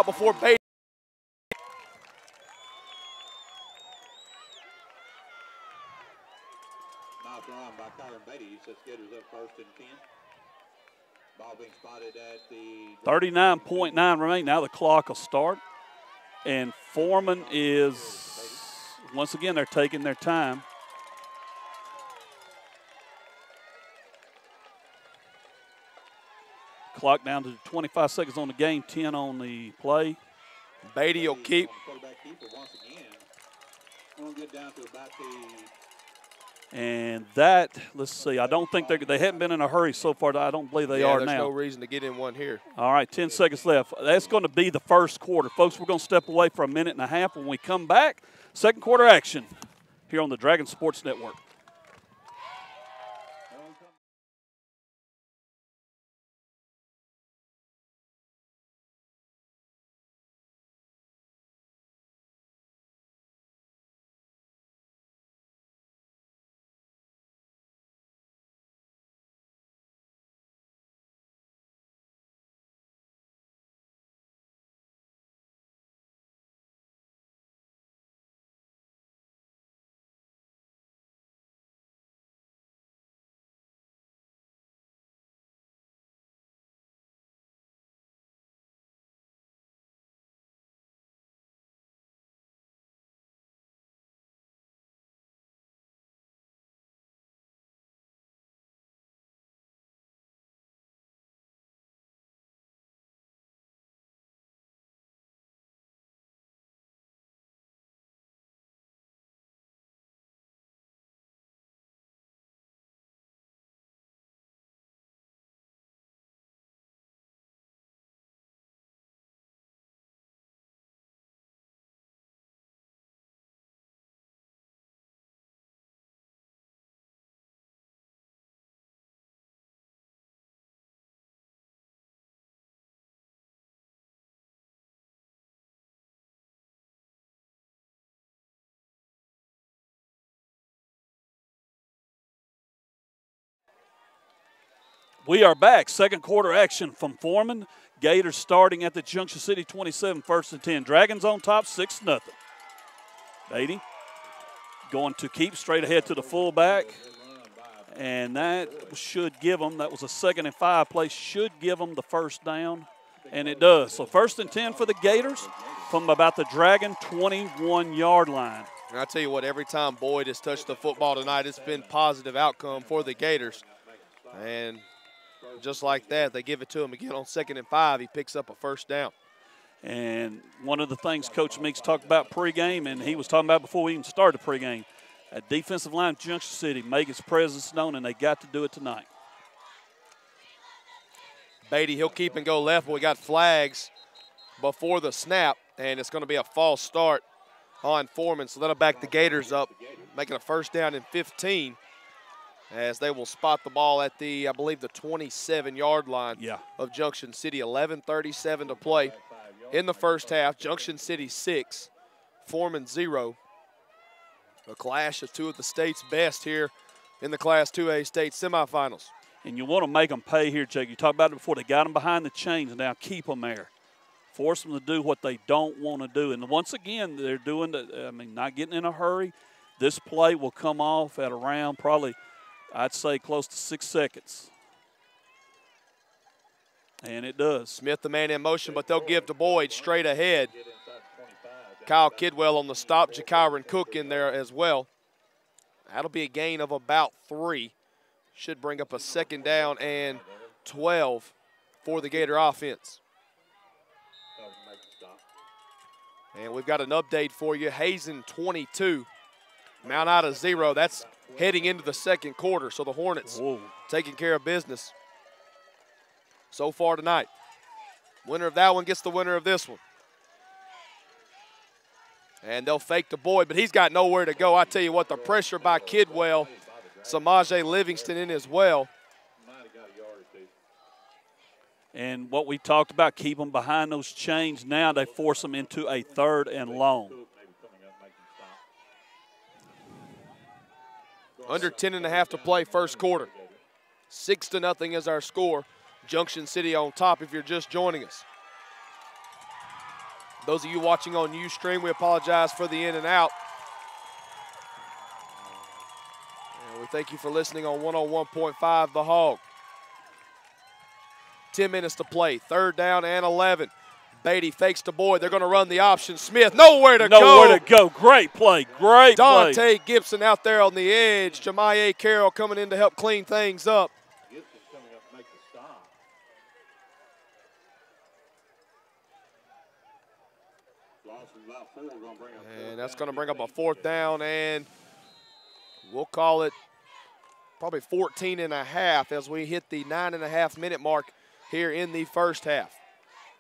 before Beatty. Now thrown by Kyron Beatty. He sets Gators up 1st and 10. Ball being spotted at the 39.9 remaining. Now the clock will start. And Foreman is, once again, they're taking their time. Clock down to 25 seconds on the game, 10 on the play. Beatty will keep. And that, let's see, I don't think they haven't been in a hurry so far. I don't believe they are now. There's no reason to get in one here. All right, 10 seconds left. That's going to be the first quarter. Folks, we're going to step away for a minute and a half. When we come back, second quarter action here on the Dragon Sports Network. We are back. Second quarter action from Foreman. Gators starting at the Junction City 27, 1st and 10. Dragons on top, 6-0. Beatty going to keep straight ahead to the fullback. And that should give them, that was a 2nd and 5 play, should give them the first down. And it does. So 1st and 10 for the Gators from about the Dragon 21-yard line. And I tell you what, every time Boyd has touched the football tonight, it's been positive outcome for the Gators. And just like that, they give it to him again on 2nd and 5. He picks up a first down. And one of the things Coach Meeks talked about pregame, and he was talking about before we even started pregame, a defensive line of Junction City, make its presence known, and they got to do it tonight. Beatty, he'll keep and go left, but we got flags before the snap, and it's going to be a false start on Foreman. So that'll back the Gators up, making a first down and 15. As they will spot the ball at the, I believe, the 27-yard line of Junction City. 11:37 to play in the first half. Junction City 6, Foreman 0. A clash of two of the state's best here in the Class 2A state semifinals. And you want to make them pay here, Jake. You talked about it before. They got them behind the chains, and now keep them there. Force them to do what they don't want to do. And once again, they're doing, not getting in a hurry. This play will come off at around probably, I'd say, close to 6 seconds. And it does. Smith, the man in motion, but they'll give to Boyd straight ahead. Kyle Kidwell on the stop. Jakyron Cook in there as well. That'll be a gain of about 3. Should bring up a 2nd down and 12 for the Gator offense. And we've got an update for you. Hazen 22, Mount Ida 0. That's heading into the second quarter. So the Hornets taking care of business so far tonight. Winner of that one gets the winner of this one. And they'll fake to Boyd, but he's got nowhere to go. I tell you what, the pressure by Kidwell, Samaje Livingston in as well. And what we talked about, keep them behind those chains. Now they force them into a 3rd and long. Under 10.5 to play first quarter. 6-0 is our score. Junction City on top if you're just joining us. Those of you watching on Ustream, we apologize for the in and out. And we thank you for listening on 101.5 The Hog. 10 minutes to play. 3rd down and 11. Beatty fakes to Boyd. They're going to run the option. Smith, nowhere to go. Nowhere to go. Great play. Great play. Dante Gibson out there on the edge. Jamiah Carroll coming in to help clean things up. Gibson's coming up to make the stop. Loss of about 4, going to bring up And that's going to bring up a 4th down, and we'll call it probably 14 and a half as we hit the 9.5-minute mark here in the first half.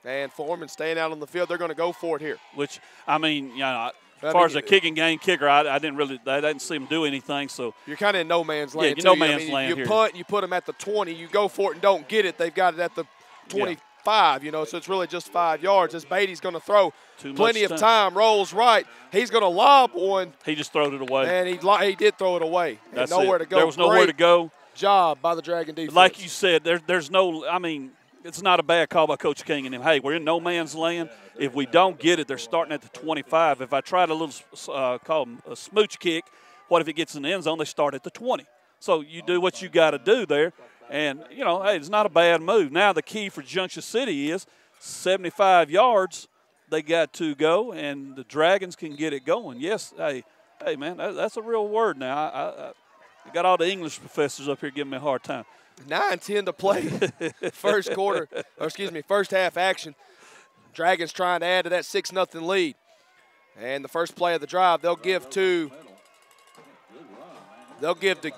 And Foreman staying out on the field. They're going to go for it here. Which, I mean, you know, as far as a kicking game kicker, I didn't see him do anything. So you're kind of in no man's land. Yeah, no man's land you here. Punt, you put them at the 20. You go for it and don't get it. They've got it at the 25. You know, so it's really just 5 yards. As Beatty's going to throw, plenty of time, rolls right. He's going to lob one. He just throwed it away. And he did throw it away. That's and nowhere it. to go. There was nowhere to go. Job by the Dragon defense. Like you said, there's no. I mean, it's not a bad call by Coach King and him. Hey, we're in no man's land. If we don't get it, they're starting at the 25. If I tried a little call them a smooch kick, what if it gets in the end zone? They start at the 20. So you do what you got to do there. And, you know, hey, it's not a bad move. Now the key for Junction City is 75 yards they got to go, and the Dragons can get it going. Yes, hey man, that's a real word now. I got all the English professors up here giving me a hard time. 9:10 to play. First half action. Dragons trying to add to that 6-0 lead. And the first play of the drive, they'll give to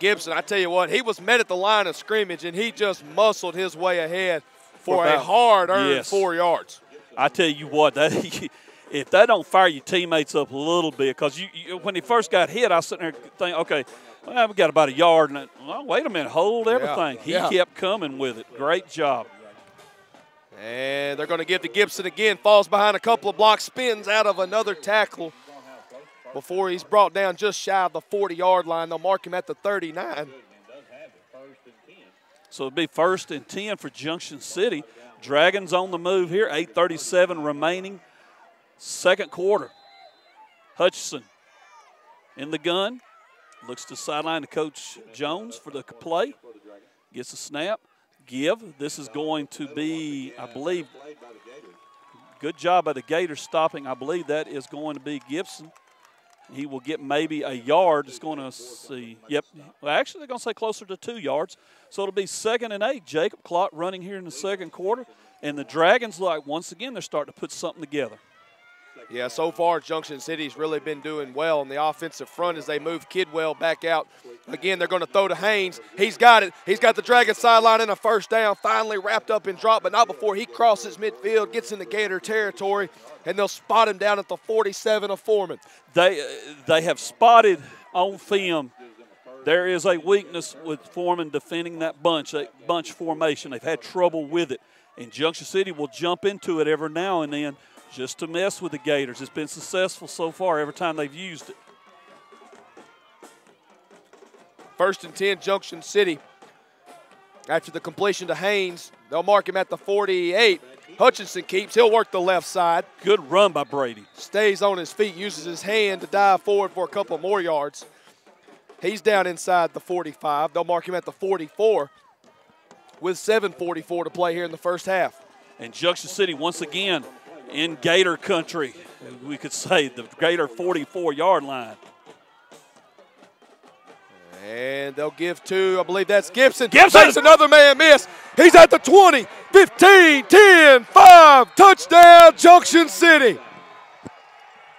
Gibson. I tell you what, he was met at the line of scrimmage, and he just muscled his way ahead for a hard-earned 4 yards. I tell you what, if that don't fire your teammates up a little bit, because when he first got hit, I was sitting there thinking, okay, well, we got about a yard. And well, wait a minute, hold everything. He kept coming with it. Great job. And they're going to give to Gibson again. Falls behind a couple of blocks, spins out of another tackle before he's brought down just shy of the 40-yard line. They'll mark him at the 39. So it'll be 1st and 10 for Junction City. Dragons on the move here, 8:37 remaining. Second quarter. Hutchinson in the gun. Looks to sideline to Coach Jones for the play. Gets a snap. Give. This is going to be, I believe, good job by the Gators stopping. I believe that is going to be Gibson. He will get maybe a yard. It's going to see. Yep. Well, actually, they're going to say closer to 2 yards. So it'll be 2nd and 8. Jacob clock running here in the second quarter. And the Dragons, like, once again, they're starting to put something together. Yeah, so far Junction City's really been doing well on the offensive front as they move Kidwell back out. Again, they're going to throw to Haynes. He's got it. He's got the Dragons sideline in a first down, finally wrapped up and dropped, but not before he crosses midfield, gets into Gator territory, and they'll spot him down at the 47 of Foreman. They have spotted on film there is a weakness with Foreman defending that bunch formation. They've had trouble with it, and Junction City will jump into it every now and then just to mess with the Gators. It's been successful so far every time they've used it. 1st and 10, Junction City. After the completion to Haynes, they'll mark him at the 48. Hutchinson keeps. He'll work the left side. Good run by Brady. Stays on his feet, uses his hand to dive forward for a couple more yards. He's down inside the 45. They'll mark him at the 44 with 7:44 to play here in the first half. And Junction City, once again, in Gator country, we could say, the Gator 44-yard line. And they'll give to, I believe that's Gibson. Gibson! Makes another man miss. He's at the 20, 15, 10, 5. Touchdown, Junction City.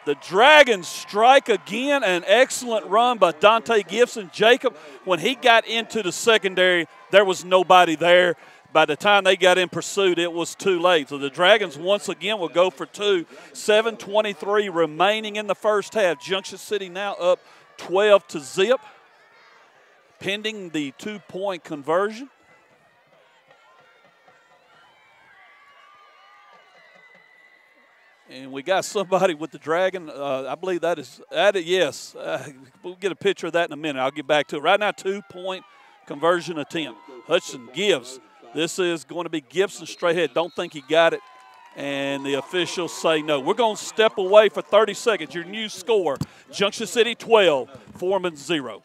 The Dragons strike again. An excellent run by Dante Gibson. Jacob, when he got into the secondary, there was nobody there. By the time they got in pursuit, it was too late. So the Dragons once again will go for 2. 7:23 remaining in the first half. Junction City now up 12-0. Pending the 2-point conversion. And we got somebody with the Dragon. I believe that is, yes. We'll get a picture of that in a minute. I'll get back to it. Right now, 2-point conversion attempt. Hudson gives. This is going to be Gibson straight ahead. Don't think he got it. And the officials say no. We're going to step away for 30 seconds. Your new score, Junction City 12, Foreman 0.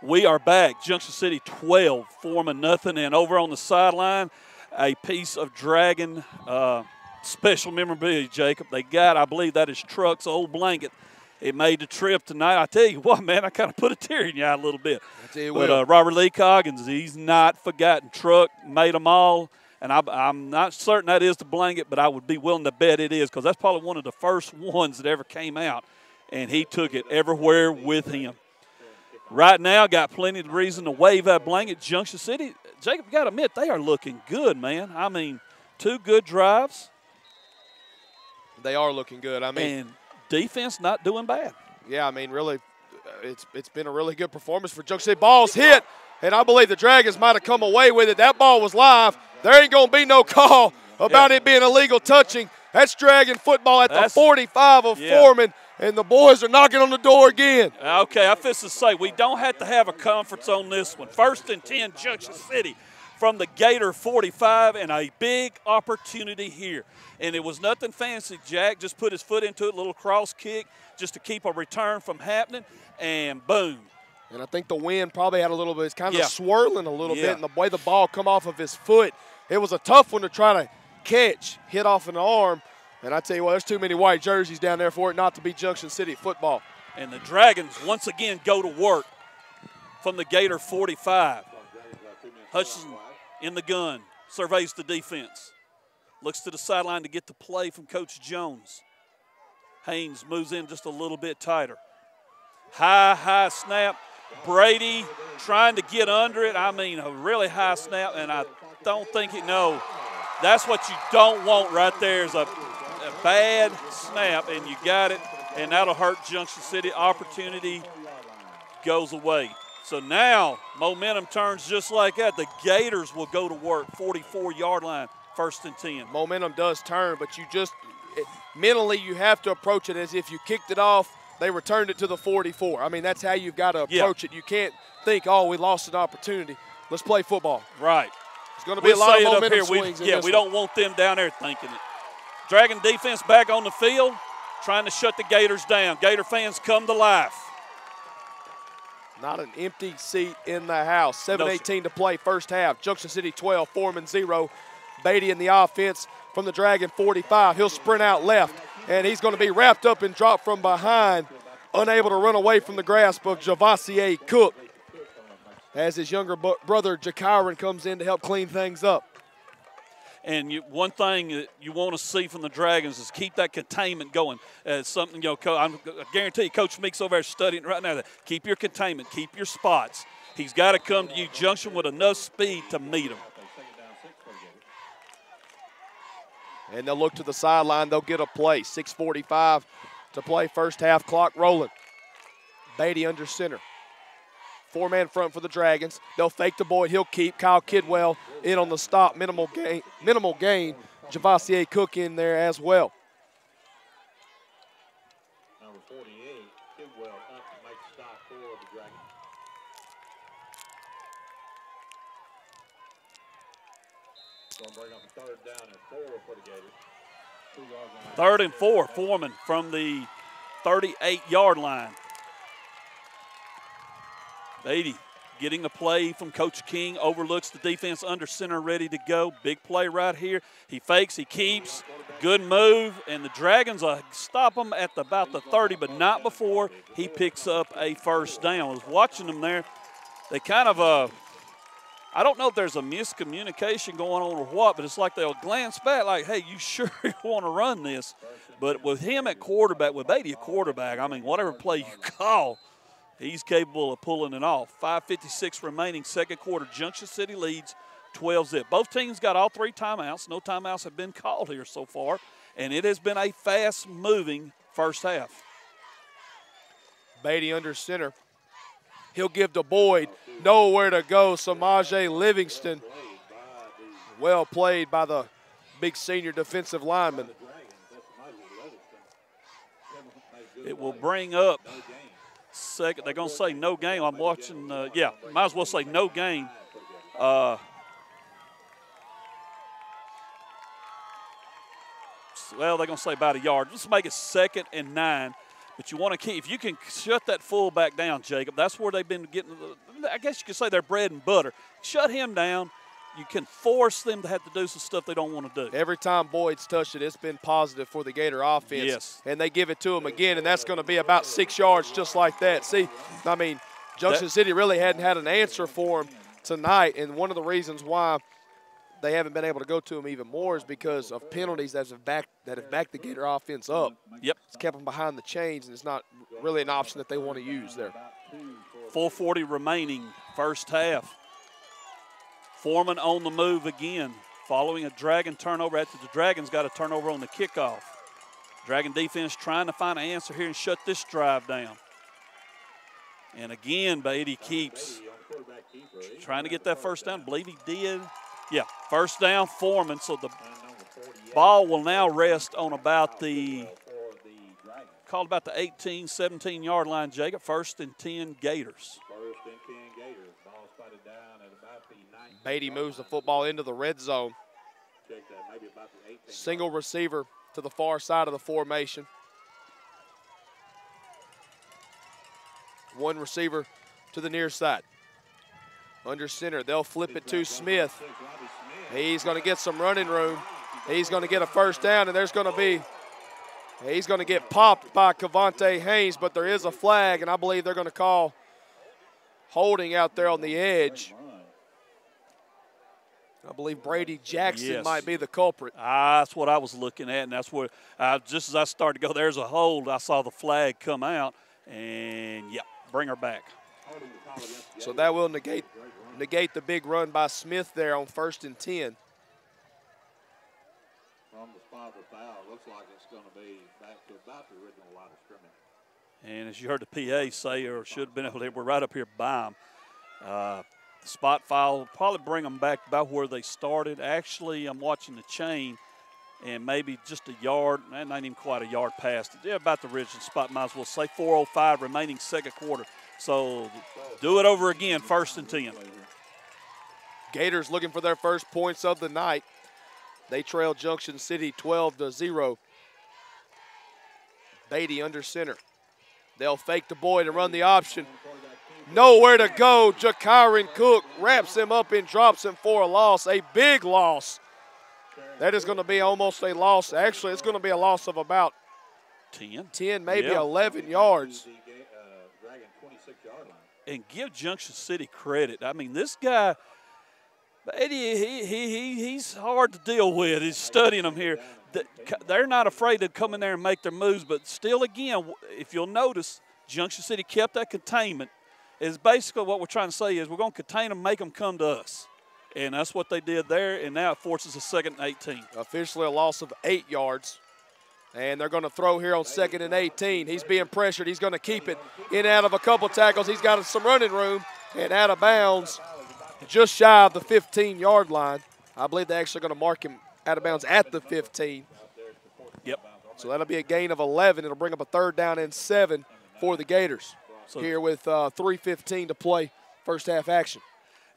We are back. Junction City 12, Foreman nothing. And over on the sideline, a piece of Dragon special memorabilia, Jacob. They got, I believe that is Truck's old blanket. It made the trip tonight. I tell you what, man, I kind of put a tear in your eye a little bit. But Robert Lee Coggins, he's not forgotten. Truck made them all. And I'm not certain that is the blanket, but I would be willing to bet it is because that's probably one of the first ones that ever came out. And he took it everywhere with him. Right now, got plenty of reason to wave that blanket. Junction City, Jacob, you got to admit, they are looking good, man. I mean, 2 good drives. They are looking good. I mean, and defense not doing bad. Yeah, I mean, really, it's been a really good performance for Junction City. Ball's hit, and I believe the Dragons might have come away with it. That ball was live. There ain't going to be no call about it being illegal touching. That's Dragon football at the 45 of Foreman. And the boys are knocking on the door again. Okay, I fist to say, we don't have to have a conference on this one. 1st and 10, Junction City from the Gator 45, and a big opportunity here. And it was nothing fancy. Jack just put his foot into it, a little cross kick, just to keep a return from happening, and boom. And I think the wind probably had a little bit, it's kind of swirling a little bit, and the way the ball come off of his foot, it was a tough one to try to catch, hit off an arm. And I tell you what, there's too many white jerseys down there for it not to be Junction City football. And the Dragons once again go to work from the Gator 45. Hutchinson in the gun, surveys the defense. Looks to the sideline to get the play from Coach Jones. Haynes moves in just a little bit tighter. High snap. Brady trying to get under it. I mean, a really high snap, and I don't think no. That's what you don't want right there is a bad snap, and you got it, and that'll hurt Junction City. Opportunity goes away. So now momentum turns just like that. The Gators will go to work, 44-yard line, 1st and 10. Momentum does turn, but you just mentally you have to approach it as if you kicked it off, they returned it to the 44. I mean, that's how you've got to approach it. You can't think, oh, we lost an opportunity. Let's play football. Right. There's going to be a lot of momentum swings in this we don't want them down there thinking it. Dragon defense back on the field, trying to shut the Gators down. Gator fans come to life. Not an empty seat in the house. 7:18 to play, first half. Junction City 12, Foreman 0. Beatty in the offense from the Dragon 45. He'll sprint out left, and he's going to be wrapped up and dropped from behind, unable to run away from the grasp of Javassier Cook, as his younger brother Jakiron comes in to help clean things up. And one thing that you want to see from the Dragons is keep that containment going. Something, I guarantee you, Coach Meeks over there studying right now. Keep your containment, keep your spots. He's got to come to you, Junction, with enough speed to meet him. And they'll look to the sideline. They'll get a play. 6:45 to play, first half, clock rolling. Beatty under center. 4-man front for the Dragons. They'll fake the Boyd. He'll keep Kyle Kidwell in on the stop. Minimal gain. Javassier Cook in there as well. Number 48, Kidwell up to make the stop for the Dragons. Going to bring up 3rd down and 4 for the Gators. 3rd and 4, Foreman from the 38-yard line. Beatty getting the play from Coach King, overlooks the defense under center, ready to go. Big play right here. He fakes, he keeps, good move, and the Dragons stop him at about the 30, but not before he picks up a first down. I was watching them there. They kind of, I don't know if there's a miscommunication going on or what, but it's like they'll glance back like, hey, you sure you want to run this? But with him at quarterback, with Beatty at quarterback, I mean, whatever play you call, he's capable of pulling it off. 5:56 remaining, second quarter. Junction City leads 12-zip. Both teams got all 3 timeouts. No timeouts have been called here so far, and it has been a fast-moving first half. Beatty under center. He'll give to Boyd. Nowhere to go. Samaje Livingston. Well played by the big senior defensive lineman. It will bring up second. They're going to say no game. I'm watching. Yeah, might as well say no game. Well, they're going to say about a yard. Let's make it 2nd and 9. But you want to keep, if you can shut that fullback down, Jacob, that's where they've been getting, I guess you could say their bread and butter. Shut him down. You can force them to have to do some stuff they don't want to do. Every time Boyd's touched it, it's been positive for the Gator offense. Yes. And they give it to him again, and that's going to be about 6 yards just like that. See, I mean, Junction City really hadn't had an answer for him tonight, and one of the reasons why they haven't been able to go to him even more is because of penalties that have backed the Gator offense up. Yep. It's kept them behind the chains, and it's not really an option that they want to use there. 4:40 remaining, first half. Foreman on the move again, following a Dragon turnover after the Dragons got a turnover on the kickoff. Dragon defense trying to find an answer here and shut this drive down. And again, Beatty keeps trying to get that first down. I believe he did. Yeah, first down, Foreman. So the ball will now rest on about the 18, 17-yard line, Jacob. 1st and 10 Gators. Beatty moves the football into the red zone. Single receiver to the far side of the formation. One receiver to the near side. Under center, they'll flip it to Smith. He's going to get some running room. He's going to get a first down, and he's going to get popped by Cavante Haynes, but there is a flag, and I believe they're going to call holding out there on the edge. I believe Brady Jackson might be the culprit. That's what I was looking at, and that's where just as I started to go, there's a hold, I saw the flag come out, and, bring her back. So that will negate the big run by Smith there on 1st and 10. From the spot of the foul, looks like it's going to be back to about the original line of scrimmage. And as you heard the PA say, or should have been able to, we're right up here by them. The spot foul will probably bring them back about where they started. Actually, I'm watching the chain, and maybe just a yard, not even quite a yard past it. Yeah, about the original spot, might as well say. 4:05 remaining second quarter. So do it over again, 1st and 10. Gators looking for their first points of the night. They trail Junction City 12-0. Beatty under center. They'll fake the Boyd and run the option. Nowhere to go. Jakyron Cook wraps him up and drops him for a loss, a big loss. That is going to be almost a loss. Actually, it's going to be a loss of about 10, maybe 11 yards. And give Junction City credit. I mean, this guy, Eddie, he's hard to deal with. He's studying them here. They're not afraid to come in there and make their moves, but still, again, if you'll notice, Junction City kept that containment. Is basically what we're trying to say is we're going to contain them, make them come to us. And that's what they did there, and now it forces a 2nd and 18. Officially a loss of 8 yards. And they're going to throw here on 2nd and 18. He's being pressured. He's going to keep it in and out of a couple tackles. He's got some running room and out of bounds just shy of the 15-yard line. I believe they're actually going to mark him out of bounds at the 15. Yep. So that'll be a gain of 11. It'll bring up a 3rd down and 7 for the Gators. So here with 3:15 to play, first half action.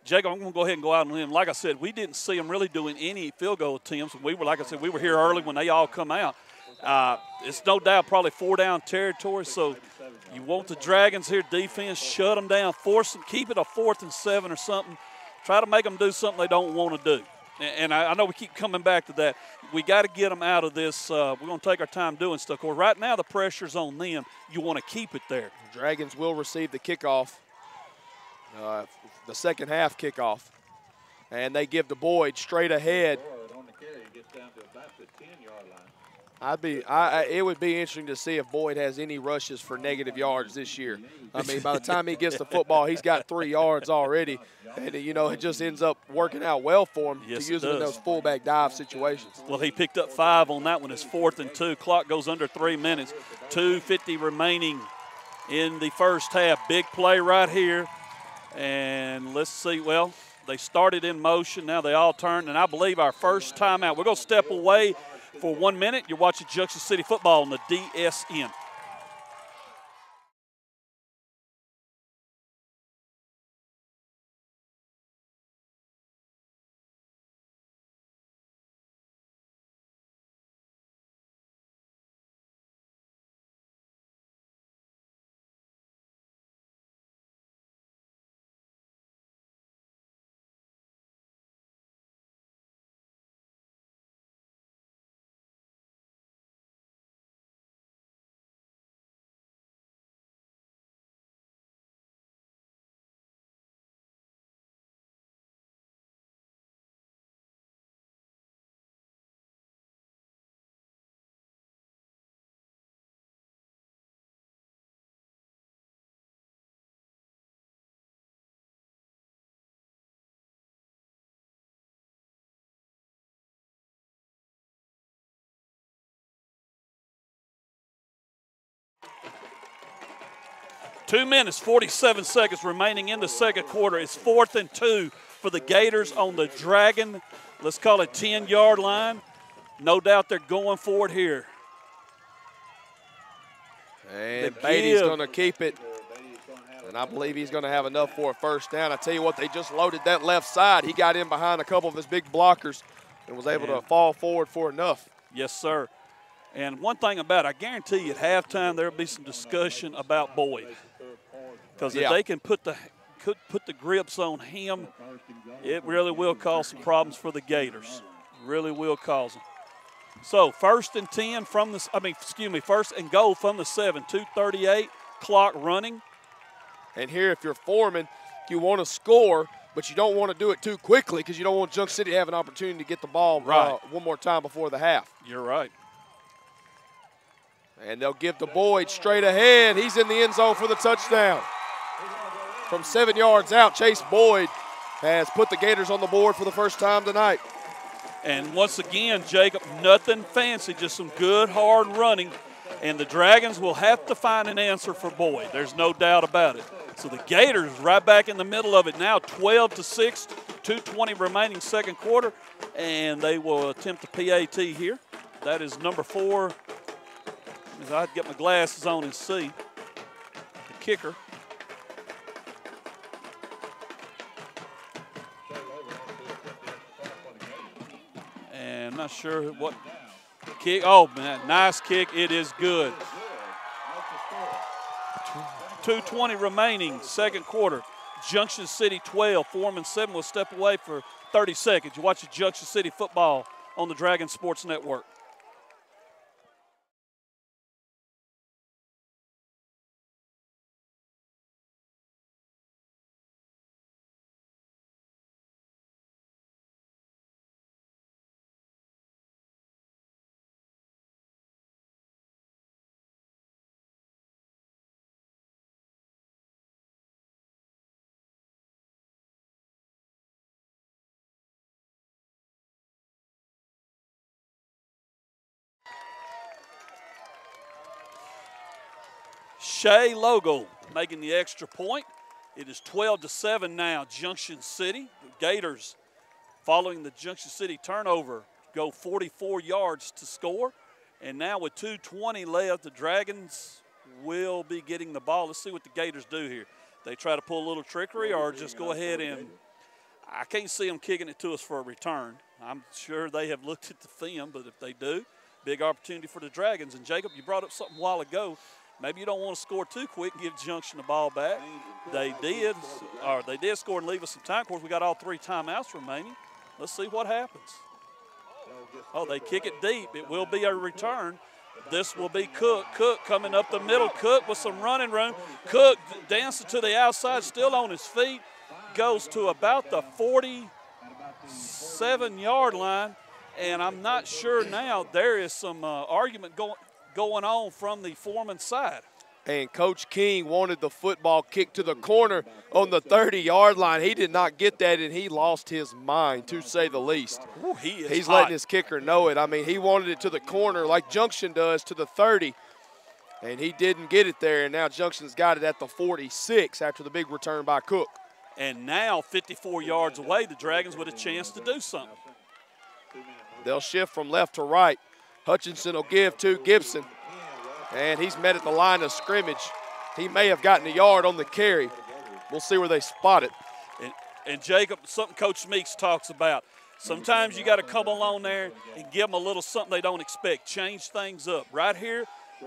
Jacob, I'm going to go ahead and go out on a limb. Like I said, we didn't see them really doing any field goal attempts. Like I said, we were here early when they all come out. It's no doubt probably 4-down territory, so you want the Dragons here, defense, shut them down, force them, keep it a 4th and 7 or something. Try to make them do something they don't want to do. And I know we keep coming back to that. We got to get them out of this. We're going to take our time doing stuff. Well, right now the pressure's on them. You want to keep it there. Dragons will receive the kickoff, the second half kickoff. And they give to Boyd straight ahead. It would be interesting to see if Boyd has any rushes for negative yards this year. I mean, by the time he gets the football, he's got 3 yards already. And, you know, it just ends up working out well for him to use him in those fullback dive situations. Well, he picked up 5 on that one. It's 4th and 2. Clock goes under 3 minutes. 2:50 remaining in the first half. Big play right here. And let's see, well, they started in motion. Now they all turned. And I believe our first timeout. We're going to step away for 1 minute. You're watching Junction City football on the DSN. Two minutes, 47 seconds remaining in the second quarter. It's 4th and 2 for the Gators on the Dragon, let's call it 10-yard line. No doubt they're going for it here. And Beatty's going to keep it. And I believe he's going to have enough for a first down. I tell you what, they just loaded that left side. He got in behind a couple of his big blockers and was able to fall forward for enough. Yes, sir. And one thing about it, I guarantee you at halftime there will be some discussion about Boyd. Because if they can put the grips on him, it really will cause some problems for the Gators. Really will cause them. So 1st and 10 from the, first and goal from the 7, 2:38, clock running. And here, if you're Foreman, you want to score, but you don't want to do it too quickly because you don't want Junction City to have an opportunity to get the ball one more time before the half. You're right. And they'll give to Boyd straight ahead. He's in the end zone for the touchdown. From 7 yards out, Chase Boyd has put the Gators on the board for the first time tonight. And once again, Jacob, nothing fancy, just some good, hard running. And the Dragons will have to find an answer for Boyd. There's no doubt about it. So the Gators right back in the middle of it now, 12-6, 2:20 remaining second quarter. And they will attempt a PAT here. That is number 4. I'd get my glasses on and see the kicker. And I'm not sure what kick. Oh, man, nice kick. It is good. 2:20 remaining, second quarter. Junction City 12, Foreman 7 will step away for 30 seconds. You're watching Junction City football on the Dragon Sports Network. Shea Logo making the extra point. It is 12-7 now, Junction City. The Gators, following the Junction City turnover, go 44 yards to score. And now with 2:20 left, the Dragons will be getting the ball. Let's see what the Gators do here. They try to pull a little trickery or just go ahead and – I can't see them kicking it to us for a return. I'm sure they have looked at the film, but if they do, big opportunity for the Dragons. And, Jacob, you brought up something a while ago. Maybe you don't want to score too quick and give Junction the ball back. They did score and leave us some time. Of course, we got all 3 timeouts remaining. Let's see what happens. Oh, they kick it deep. It will be a return. This will be Cook. Cook coming up the middle. Cook with some running room. Cook dancing to the outside, still on his feet. Goes to about the 47-yard line. And I'm not sure now. There is some argument going on from the Foreman side. And Coach King wanted the football kicked to the corner on the 30-yard line. He did not get that, and he lost his mind, to say the least. Ooh, he's letting his kicker know it. I mean, he wanted it to the corner like Junction does to the 30, and he didn't get it there. And now Junction's got it at the 46 after the big return by Cook. And now 54 yards away, the Dragons with a chance to do something. They'll shift from left to right. Hutchinson will give to Gibson. And he's met at the line of scrimmage. He may have gotten a yard on the carry. We'll see where they spot it. And Jacob, something Coach Meeks talks about, sometimes you got to come along there and give them a little something they don't expect. Change things up. Right here,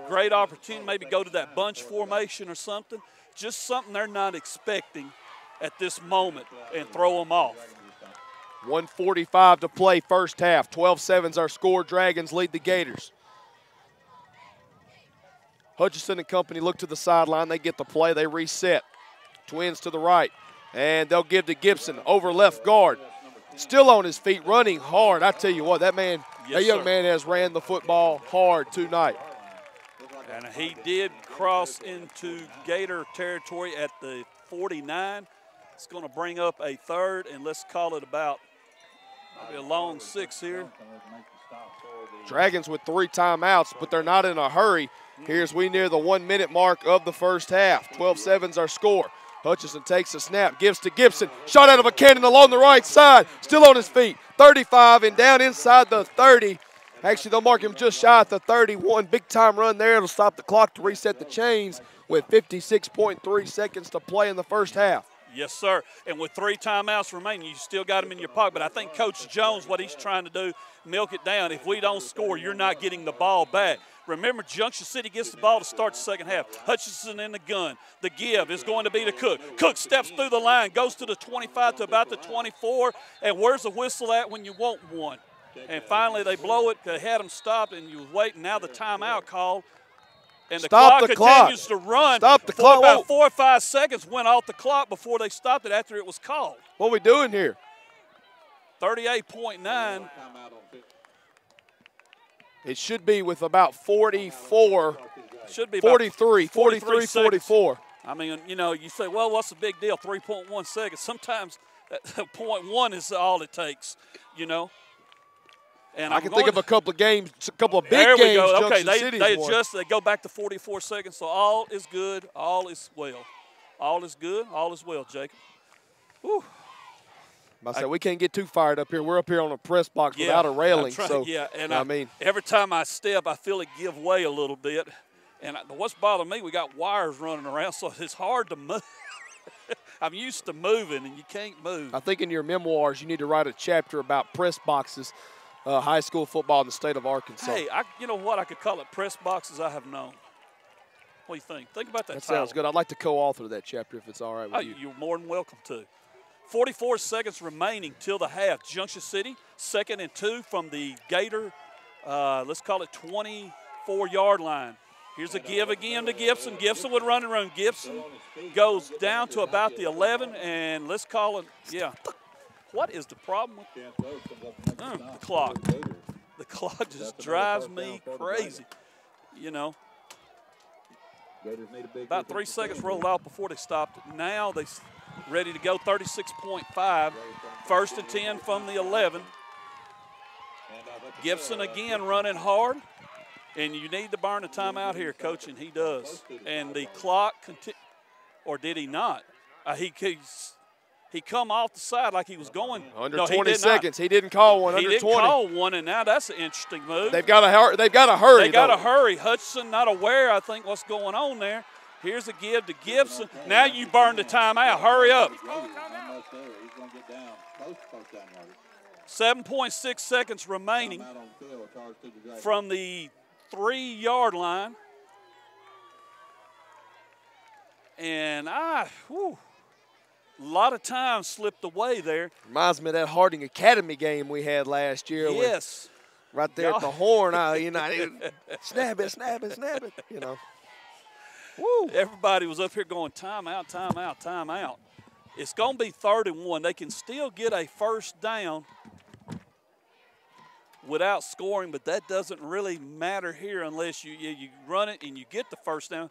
great opportunity, maybe go to that bunch formation or something. Just something they're not expecting at this moment and throw them off. 1:45 to play first half. 12-7's our score. Dragons lead the Gators. Hutchinson and company look to the sideline. They get the play. They reset. Twins to the right. And they'll give to Gibson over left guard. Still on his feet, running hard. I tell you what, that young man has ran the football hard tonight. And he did cross into Gator territory at the 49. It's going to bring up a third, and let's call it about maybe a long 6 here. Dragons with 3 timeouts, but they're not in a hurry. Here's we near the 1 minute mark of the first half. 12-7's our score. Hutchinson takes a snap, gives to Gibson. Shot out of a cannon along the right side. Still on his feet. 35 and down inside the 30. Actually, they'll mark him just shy at the 31. Big time run there. It'll stop the clock to reset the chains with 56.3 seconds to play in the first half. Yes, sir. And with 3 timeouts remaining, you still got him in your pocket. But I think Coach Jones, what he's trying to do, milk it down. If we don't score, you're not getting the ball back. Remember, Junction City gets the ball to start the second half. Hutchinson in the gun. The give is going to be to Cook. Cook steps through the line, goes to the 25 to about the 24. And where's the whistle at when you want one? And finally they blow it. They had him stopped, and you was waiting. Now the timeout called. And the clock continues to run. Stop the clock. About 4 or 5 seconds went off the clock before they stopped it after it was called. What are we doing here? 38.9. It should be with about 44. Should be 43, 44. I mean, you know, you say, well, what's the big deal? 3.1 seconds. Sometimes that 0.1 is all it takes, you know. And I can think of a couple of games, a couple of big there we games. Go. Okay, Junction they won. adjust. They go back to 44 seconds. So all is good. All is well. All is good. All is well, Jacob. Whew. I said we can't get too fired up here. We're up here on a press box without a railing. So yeah, and I mean, every time I step, I feel it give way a little bit. And what's bothering me, we got wires running around, so it's hard to move. I'm used to moving, and you can't move. I think in your memoirs you need to write a chapter about press boxes. High school football in the state of Arkansas. Hey, you know what? I could call it press boxes I have known. What do you think? Think about that. That sounds good. I'd like to co-author that chapter if it's all right with you. You're more than welcome to. 44 seconds remaining till the half. Junction City, 2nd and 2 from the Gator, let's call it 24-yard line. Here's a give again to Gibson. Gibson would run and run. Gibson goes down to about the 11, and let's call it, yeah. What is the problem with the clock? The clock just drives me crazy. You know, about 3 seconds rolled out before they stopped it. Now they're ready to go, 36.5. 1st and 10 from the 11. Gibson again running hard. And you need to burn a timeout here, Coach, and he does. And the clock, or did he not? He come off the side like he was going. Under 20 seconds. He didn't call one. He under didn't 20. call one, and now that's an interesting move. They've got to hurry. They got to hurry. Hutchinson not aware, I think, what's going on there. Here's a give to Gibson. Now you burn the timeout. Hurry up. 7.6 seconds remaining from the 3-yard line. And a lot of time slipped away there. Reminds me of that Harding Academy game we had last year. Yes. Right there at the horn, snap it, you know. Woo. Everybody was up here going timeout, timeout, timeout. It's going to be 3rd and 1. They can still get a first down without scoring, but that doesn't really matter here unless you run it and you get the first down.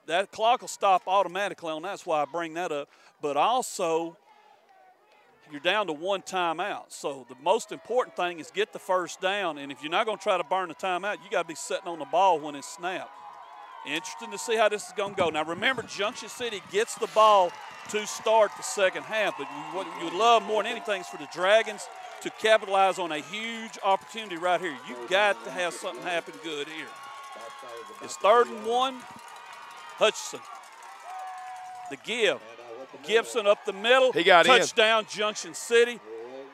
That clock will stop automatically on that's why I bring that up. But also, you're down to one timeout. So the most important thing is get the first down, and if you're not going to try to burn the timeout, you got to be sitting on the ball when it's snapped. Interesting to see how this is going to go. Now, remember, Junction City gets the ball to start the second half, but what you would love more than anything is for the Dragons to capitalize on a huge opportunity right here. You've got to have something happen good here. It's 3rd and 1. Hutchinson. The give. Gibson up the middle. He got touchdown, Junction City.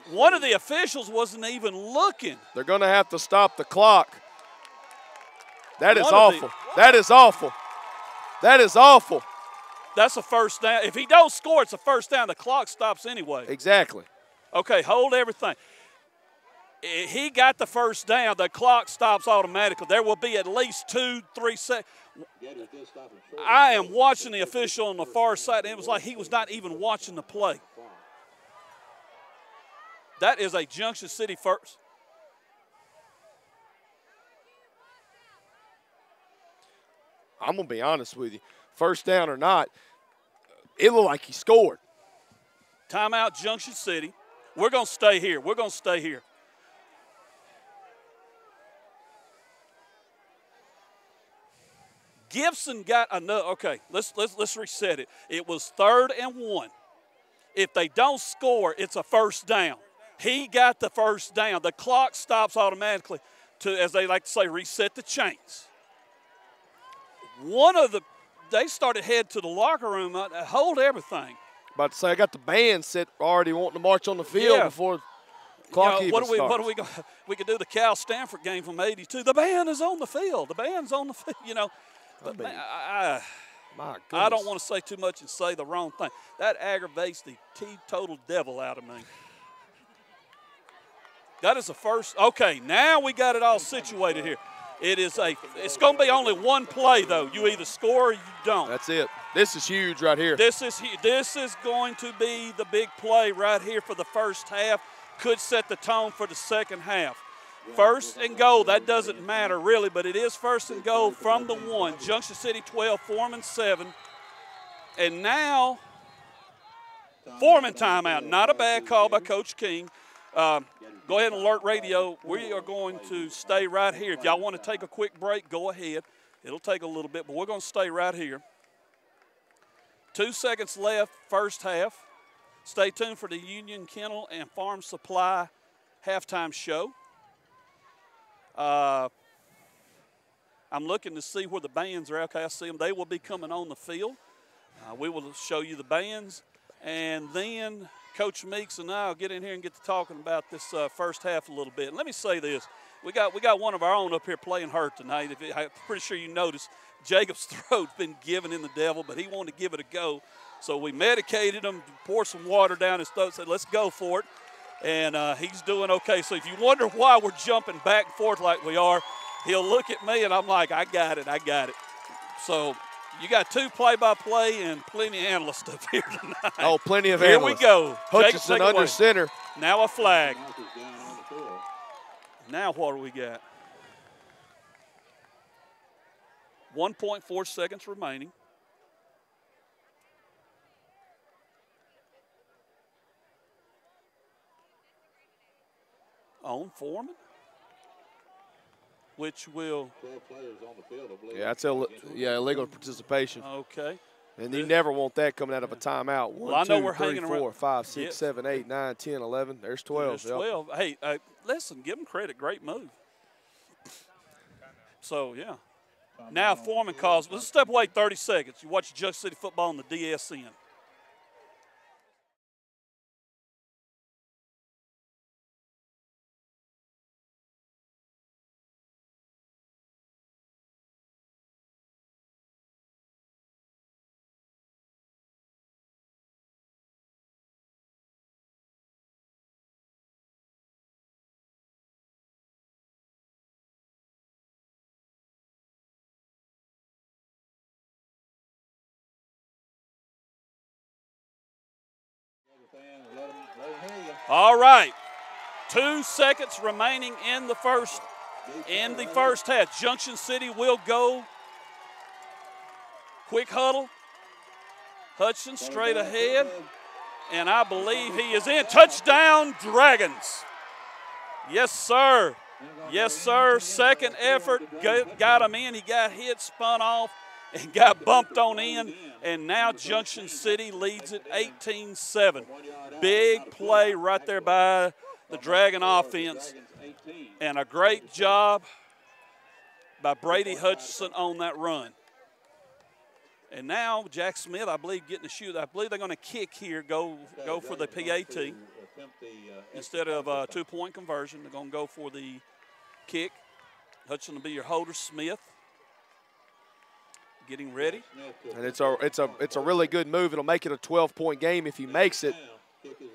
One of the officials wasn't even looking. They're going to have to stop the clock. That is awful. That is awful. That is awful. That's a first down. If he don't score, it's a first down. The clock stops anyway. Exactly. Okay, hold everything. He got the first down. The clock stops automatically. There will be at least 2-3 seconds. I am watching the official on the far side, and it was like he was not even watching the play. That is a Junction City first. I'm going to be honest with you. First down or not, it looked like he scored. Timeout, Junction City. We're going to stay here. We're going to stay here. Gibson got another. Okay, let's reset it. It was 3rd and 1. If they don't score, it's a first down. He got the first down. The clock stops automatically to, as they like to say, reset the chains. They started head to the locker room. Hold everything. About to say, I got the band set already wanting to march on the field before the clock even starts. What are we going? We could do the Cal Stanford game from '82. The band is on the field. The band's on the field. You know, but man, I don't want to say too much and say the wrong thing. That aggravates the teetotal devil out of me. That is a first. Okay, now we got it all situated here. It's going to be only one play, though. You either score or you don't. That's it. This is huge right here. This is going to be the big play right here for the first half. Could set the tone for the second half. 1st and goal. That doesn't matter, really, but it is 1st and goal from the 1. Junction City 12, Foreman 7. And now, Foreman timeout. Not a bad call by Coach King. Go ahead and alert radio. We are going to stay right here. If y'all want to take a quick break, go ahead. It'll take a little bit, but we're going to stay right here. 2 seconds left, first half. Stay tuned for the Union Kennel and Farm Supply halftime show. I'm looking to see where the bands are. Okay, I see them. They will be coming on the field. We will show you the bands, and then Coach Meeks and I will get in here and get to talking about this first half a little bit. And let me say this. We got one of our own up here playing hurt tonight. I'm pretty sure you noticed Jacob's throat's been given in the devil, but he wanted to give it a go. So we medicated him, poured some water down his throat, said, let's go for it. And he's doing okay. So if you wonder why we're jumping back and forth like we are, he'll look at me and I'm like, I got it. So you got 2 play-by-play and plenty of analyst stuff here tonight. Oh, plenty of analysts. Here we go. Hutchinson under center. Now a flag. Now what do we got? 1.4 seconds remaining. On Foreman, which will. 12 players on the field, I believe. Yeah, that's illegal participation. Okay. And you never want that coming out of a timeout. 1, 2, 3, 4, 5, 6, 7, 8, 9, 10, 11. There's 12. There's 12. Hey, listen, give them credit. Great move. So, yeah. Now Foreman calls. Let's step away 30 seconds. You watch Junction City football on the DSN. All right. 2 seconds remaining in the first half. Junction City will go. Quick huddle. Hudson straight ahead. And I believe he is in. Touchdown, Dragons. Yes, sir. Yes, sir. Second effort. Got him in. He got hit, spun off, and got bumped on in. And now Junction City leads it 18-7. Big play right there by the Dragon offense. And a great job by Brady Hutchinson on that run. And now Jack Smith, I believe, getting the shoot. I believe they're going to kick here, go for the PAT. Instead of a 2-point conversion, they're going to go for the kick. Hutchinson will be your holder. Smith getting ready. And it's a really good move. It'll make it a 12-point game if he makes it.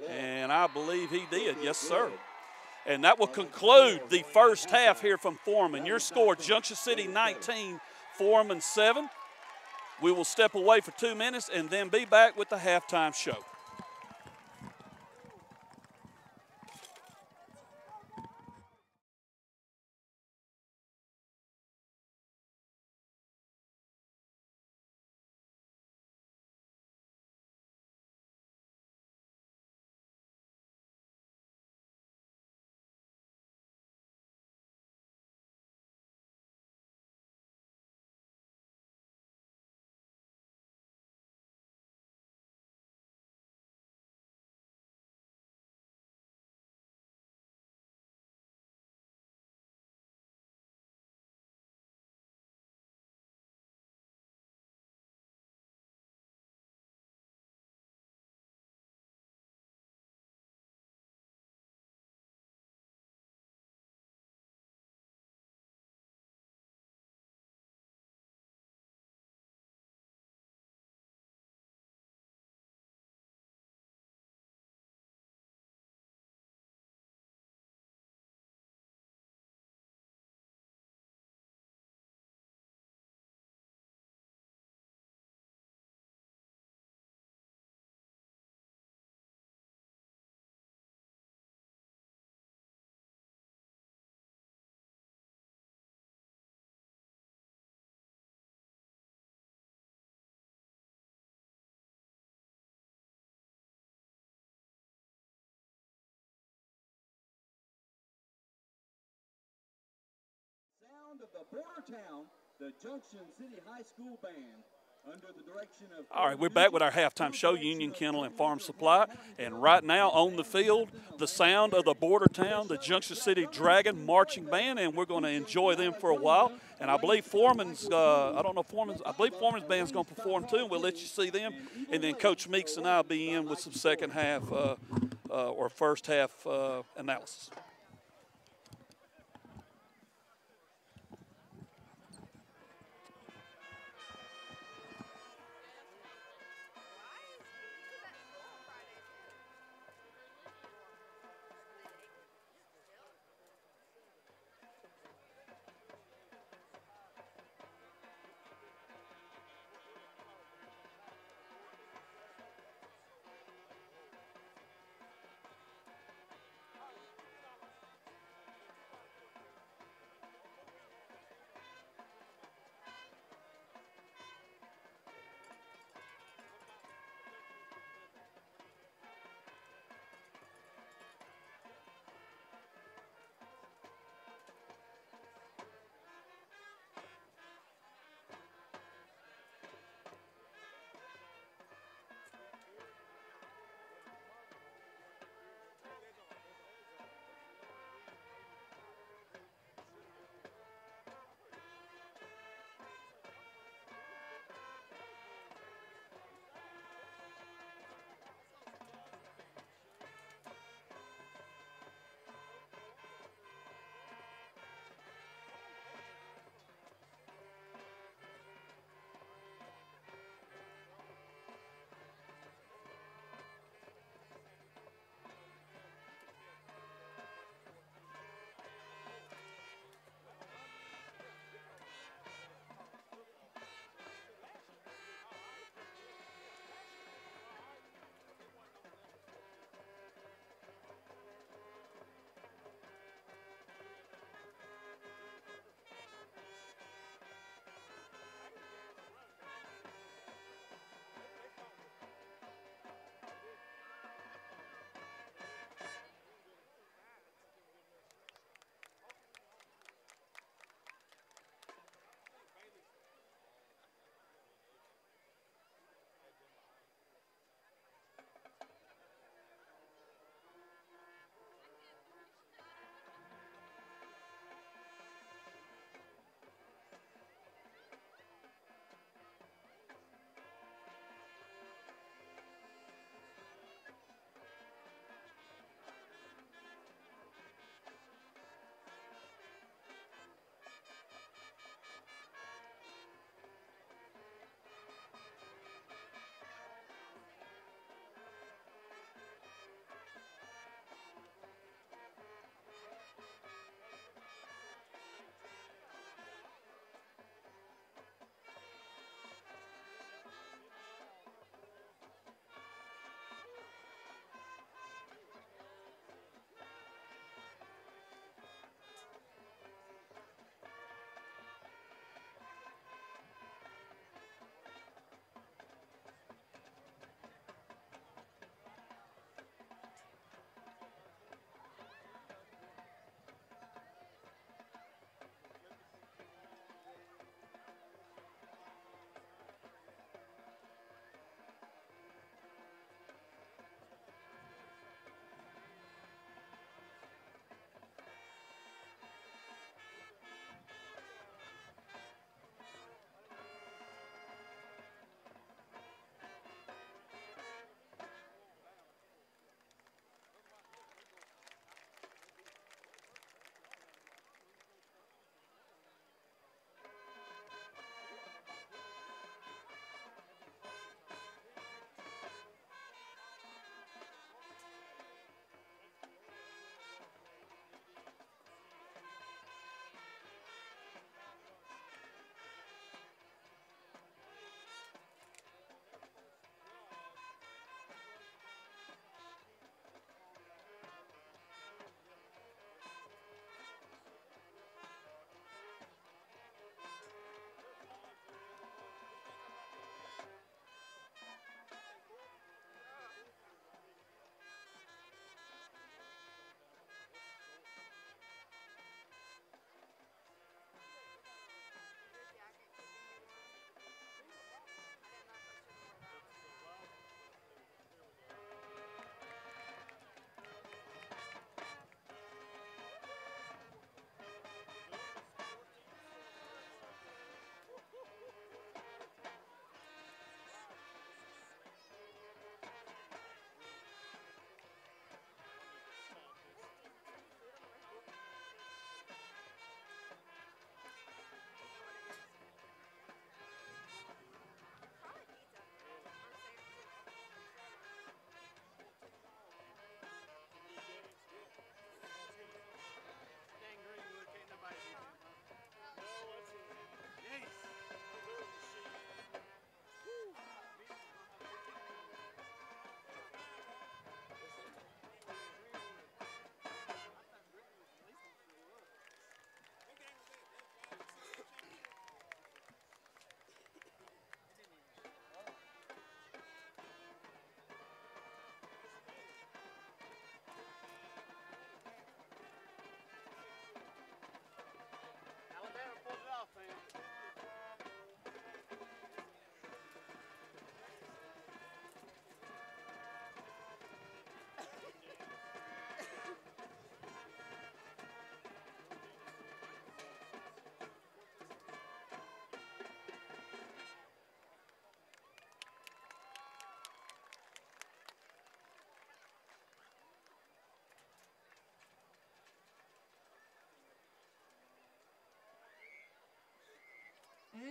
And I believe he did. Yes, sir. And that will conclude the first half here from Foreman. Your score, Junction City 19, Foreman 7. We will step away for 2 minutes and then be back with the halftime show. Of the border town, the Junction City High School Band, under the direction of... All right, we're back with our halftime show, Union Kennel and Farm Supply. And right now on the field, the sound of the border town, the Junction City Dragon Marching Band, and we're going to enjoy them for a while. And I believe Foreman's, I believe Foreman's band's going to perform too, and we'll let you see them. And then Coach Meeks and I will be in with some second half or first half analysis.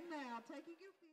And now, taking your field.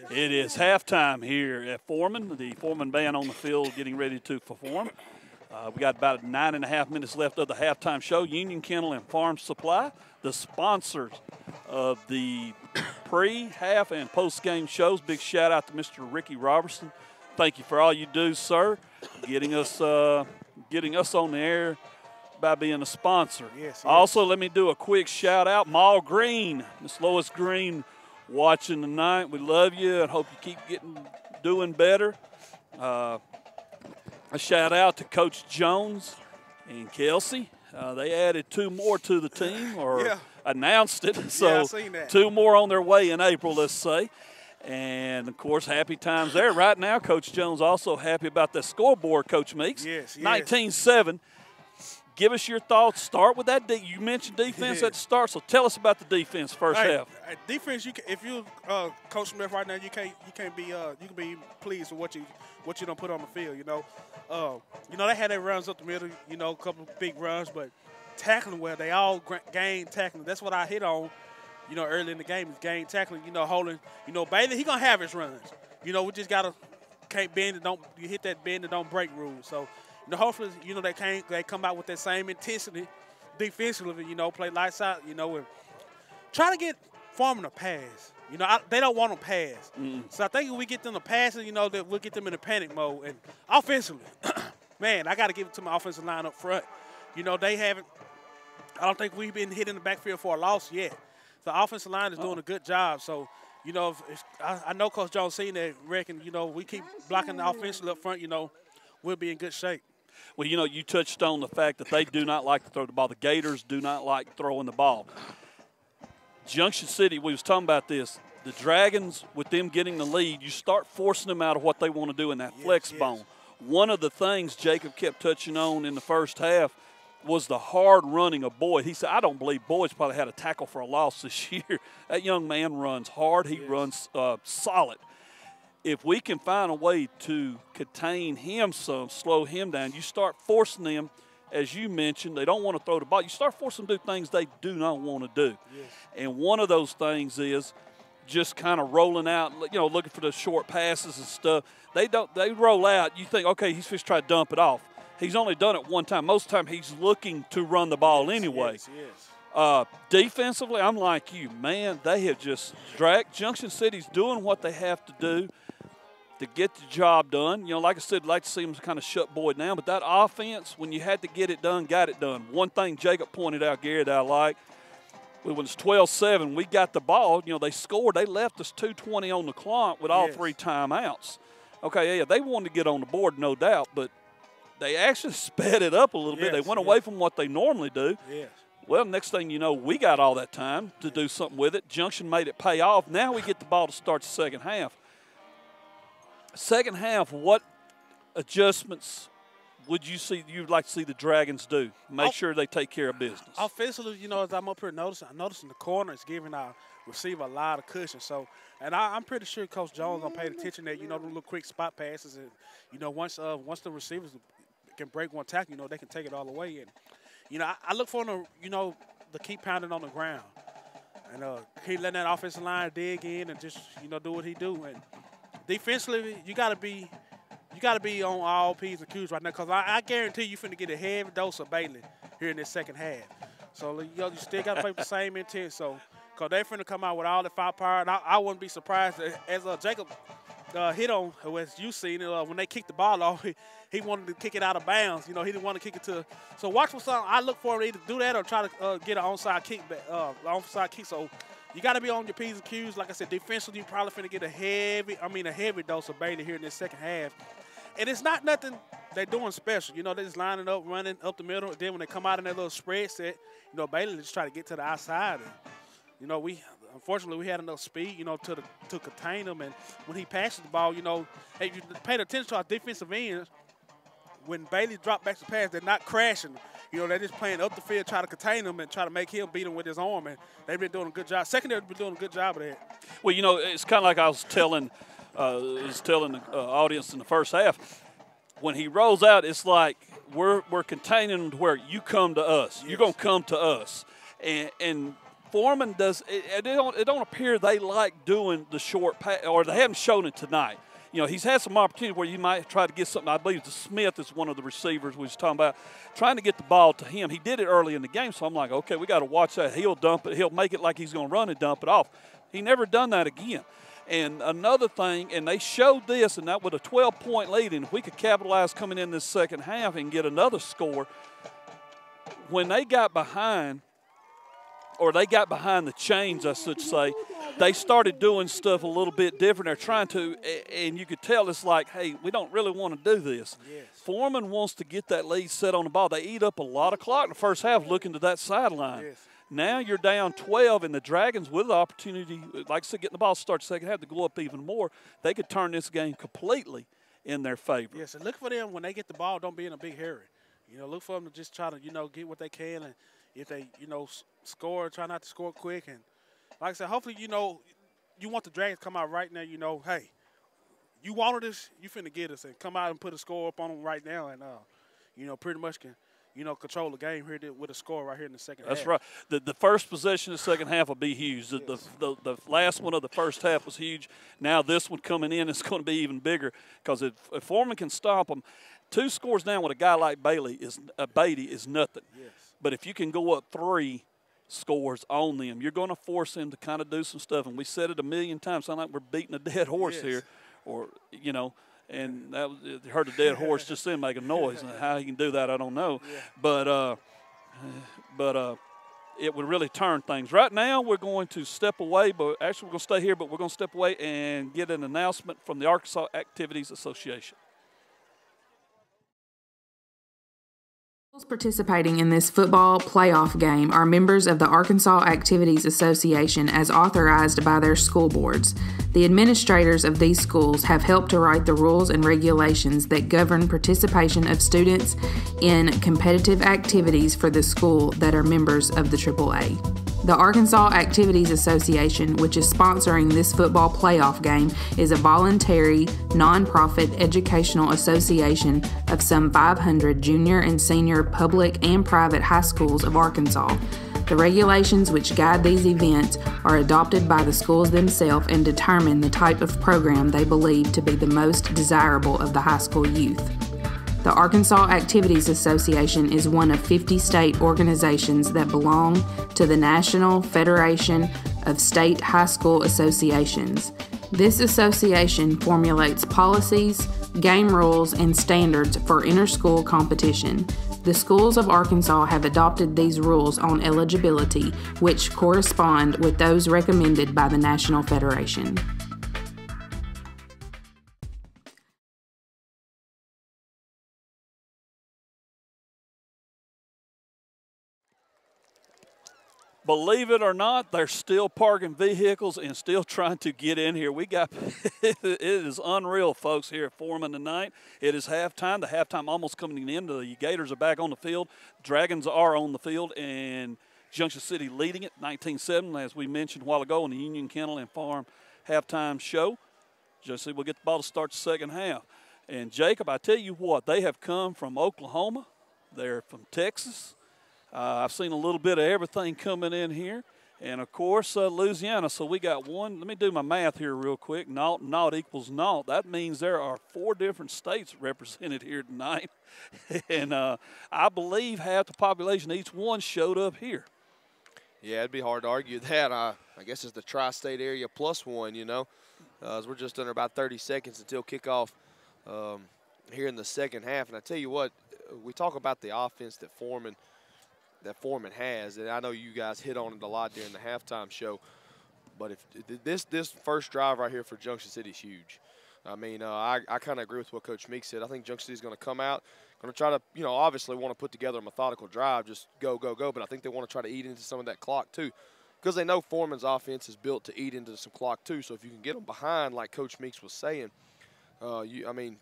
It is halftime here at Foreman. The Foreman band on the field getting ready to perform. We got about 9.5 minutes left of the halftime show. Union Kennel and Farm Supply, the sponsors of the pre, half, and post-game shows. Big shout out to Mr. Ricky Robertson. Thank you for all you do, sir, getting us on the air by being a sponsor. Yes. Also, let me do a quick shout out. Maul Green, Miss Lois Green, watching tonight. We love you and hope you keep doing better. A shout out to Coach Jones and Kelsey. They added 2 more to the team, or announced it. So I seen that. 2 more on their way in April, let's say. And, of course, happy times there. Right now, Coach Jones also happy about the scoreboard, Coach Meeks. Yes. 19-7. Give us your thoughts. Start with that. You mentioned defense at the start, so tell us about the defense first half. Defense, if you Coach Smith right now, you can be pleased with what you don't put on the field. They had their runs up the middle. A couple of big runs, but tackling well, they all gained tackling. That's what I hit on. Early in the game is gain tackling. Holding. Bailey, he gonna have his runs. We just can't bend it. You hit that bend and don't break rule. So. Hopefully, they come out with that same intensity defensively, play lights out, and try to get Foreman a pass. They don't want to pass. So I think if we get them to pass, that we'll get them in a panic mode. And offensively, man, I got to give it to my offensive line up front. They haven't – I don't think we've been hitting the backfield for a loss yet. The offensive line is doing a good job. So, I know Coach Jones seen that, reckon, we keep blocking the offensive up front, we'll be in good shape. Well, you know, you touched on the fact that they do not like to throw the ball. The Gators do not like throwing the ball. Junction City, we was talking about this. The Dragons, with them getting the lead, you start forcing them out of what they want to do in that flex bone. One of the things Jacob kept touching on in the first half was the hard running of Boyd. He said, I don't believe Boyd's probably had a tackle for a loss this year. That young man runs hard. He runs solid. If we can find a way to contain him some, slow him down, you start forcing them, as you mentioned, they don't want to throw the ball. You start forcing them to do things they do not want to do. Yes. And one of those things is just kind of rolling out, you know, looking for the short passes and stuff. They roll out. You think, okay, he's just trying to dump it off. He's only done it one time. Most of the time he's looking to run the ball anyway. Yes. Defensively, I'm like you. Man, they have just dragged. Junction City's doing what they have to do to get the job done. You know, like I said, I'd like to see them kind of shut Boyd down. But that offense, when you had to get it done, got it done. One thing Jacob pointed out, Gary, that I like, when it was 12-7, we got the ball. You know, they scored. They left us 2:20 on the clock with all three timeouts. Okay, yeah, they wanted to get on the board, no doubt, but they actually sped it up a little bit. They went away from what they normally do. Yes. Well, next thing you know, we got all that time to do something with it. Junction made it pay off. Now we get the ball to start the second half. Second half, what adjustments would you'd like to see the Dragons do? Make sure they take care of business. Offensively, you know, as I'm up here noticing, the corner is giving our receiver a lot of cushion. So, and I'm pretty sure Coach Jones gonna pay attention that, you know, the little quick spot passes, and you know, once the receivers can break one tackle, you know, they can take it all the way. And you know, I look for them to, you know, to keep pounding on the ground and keep letting that offensive line dig in and just, you know, do what he do. And defensively, you gotta be on all P's and Q's right now, because I guarantee you finna get a heavy dose of Bailey here in this second half. So, you know, you still got to play with the same intent. So, because they're finna come out with all the firepower. And I wouldn't be surprised as Jacob hit on, as you seen, when they kicked the ball off, he wanted to kick it out of bounds. You know, he didn't want to kick it to. So, watch for something. I look for him to either do that or try to get an onside kick. So, you got to be on your P's and Q's. Like I said, defensively, you probably finna get a heavy dose of Bailey here in this second half. And it's not nothing they're doing special. You know, they're just lining up, running up the middle. Then when they come out in that little spread set, you know, Bailey just try to get to the outside. And, you know, unfortunately, we had enough speed, you know, to contain him. And when he passes the ball, you know, hey, if you paid attention to our defensive ends, when Bailey dropped back to pass, they're not crashing. You know, they're just playing up the field, try to contain him and try to make him beat him with his arm. And they've been doing a good job. Secondary's been doing a good job of that. Well, you know, it's kind of like I was telling the audience in the first half. When he rolls out, it's like we're containing him to where you come to us. Yes. You're going to come to us. And Foreman does – it don't appear they like doing the short pass, or they haven't shown it tonight. You know, he's had some opportunity where you might try to get something. I believe Smith is one of the receivers we was talking about, trying to get the ball to him. He did it early in the game, so I'm like, okay, we got to watch that. He'll dump it. He'll make it like he's going to run and dump it off. He never done that again. And another thing, and they showed this, and that with a 12-point lead, and if we could capitalize coming in this second half and get another score, when they got behind, or they got behind the chains, I should say, they started doing stuff a little bit different. They're trying to, and you could tell it's like, hey, we don't really want to do this. Yes. Foreman wants to get that lead set on the ball. They eat up a lot of clock in the first half looking to that sideline. Yes. Now you're down 12, and the Dragons with the opportunity, like I said, getting the ball start second half to go up even more, they could turn this game completely in their favor. Yes, and look for them when they get the ball, don't be in a big hurry. You know, look for them to just try to, you know, get what they can, and if they, you know, score, try not to score quick. And like I said, hopefully, you know, you want the Dragons to come out right now, you know, hey, you wanted this, you finna get us, and come out and put a score up on them right now, and, you know, pretty much can, you know, control the game here with a score right here in the second half. That's right. The first possession of the second half will be huge. Yes. The last one of the first half was huge. Now this one coming in is going to be even bigger, because if Foreman can stop them, 2 scores down with a guy like Beatty is nothing. Yes. But if you can go up 3 scores on them, you're going to force them to kind of do some stuff. And we said it a million times, sound like we're beating a dead horse here, or, you know. And that was, heard a dead horse just then make a noise. And how he can do that, I don't know. Yeah. But it would really turn things. Right now, we're going to step away. But actually, we're going to stay here, but we're going to step away and get an announcement from the Arkansas Activities Association. Participating in this football playoff game are members of the Arkansas Activities Association as authorized by their school boards. The administrators of these schools have helped to write the rules and regulations that govern participation of students in competitive activities for the school that are members of the AAA. The Arkansas Activities Association, which is sponsoring this football playoff game, is a voluntary, nonprofit educational association of some 500 junior and senior public and private high schools of Arkansas. The regulations which guide these events are adopted by the schools themselves and determine the type of program they believe to be the most desirable of the high school youth. The Arkansas Activities Association is one of 50 state organizations that belong to the National Federation of State High School Associations. This association formulates policies, game rules, and standards for inter-school competition. The schools of Arkansas have adopted these rules on eligibility, which correspond with those recommended by the National Federation. Believe it or not, they're still parking vehicles and still trying to get in here. We got it is unreal, folks, here at Foreman tonight. It is halftime. The halftime almost coming to the end. The Gators are back on the field. Dragons are on the field, and Junction City leading it 19-7, as we mentioned a while ago in the Union Kennel and Farm halftime show. Junction City will get the ball to start the second half. And Jacob, I tell you what, they have come from Oklahoma. They're from Texas. I've seen a little bit of everything coming in here. And, of course, Louisiana. So we got one. Let me do my math here real quick. Naught equals naught. That means there are 4 different states represented here tonight. And I believe half the population, each one, showed up here. Yeah, it'd be hard to argue that. I guess it's the tri-state area plus one, you know. As we're just under about 30 seconds until kickoff here in the second half. And I tell you what, we talk about the offense that Foreman has, and I know you guys hit on it a lot during the halftime show, but if this first drive right here for Junction City is huge. I mean, I kind of agree with what Coach Meek said. I think Junction City is going to come out, going to try to, you know, obviously want to put together a methodical drive, just go, but I think they want to try to eat into some of that clock too, because they know Foreman's offense is built to eat into some clock too. So if you can get them behind, like Coach Meeks was saying, I mean,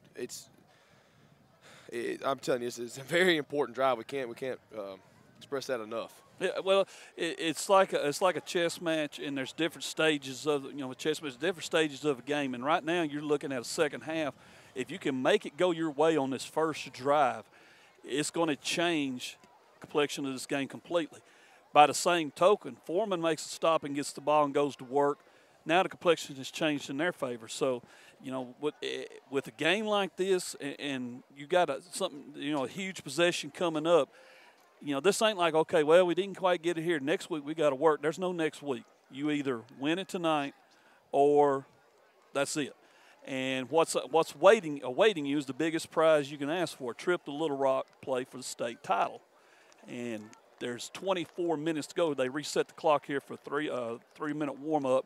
I'm telling you, it's a very important drive. We can't express that enough. Yeah, well, it's like a chess match, and there's different stages of a chess match, different stages of a game. And right now, you're looking at a second half. If you can make it go your way on this first drive, it's going to change the complexion of this game completely. By the same token, Foreman makes a stop and gets the ball and goes to work. Now the complexion has changed in their favor. So, you know, with a game like this, and you got a huge possession coming up. You know, this ain't like, okay, well, we didn't quite get it here. Next week we got to work. There's no next week. You either win it tonight or that's it. And what's awaiting you is the biggest prize you can ask for, a trip to Little Rock, play for the state title. And there's 24 minutes to go. They reset the clock here for three-minute warm-up,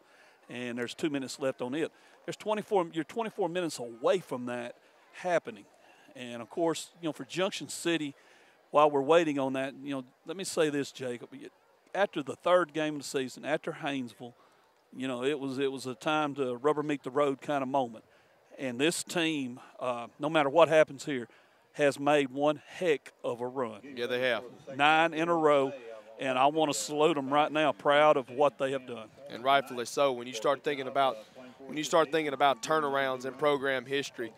and there's 2 minutes left on it. You're 24 minutes away from that happening. And, of course, you know, for Junction City, while we're waiting on that, you know, let me say this, Jacob. After the third game of the season, after Haynesville, you know, it was a time to rubber meet the road kind of moment. And this team, no matter what happens here, has made one heck of a run. Yeah, they have. 9 in a row, and I want to salute them right now, proud of what they have done. And rightfully so. When you start thinking about turnarounds in program history,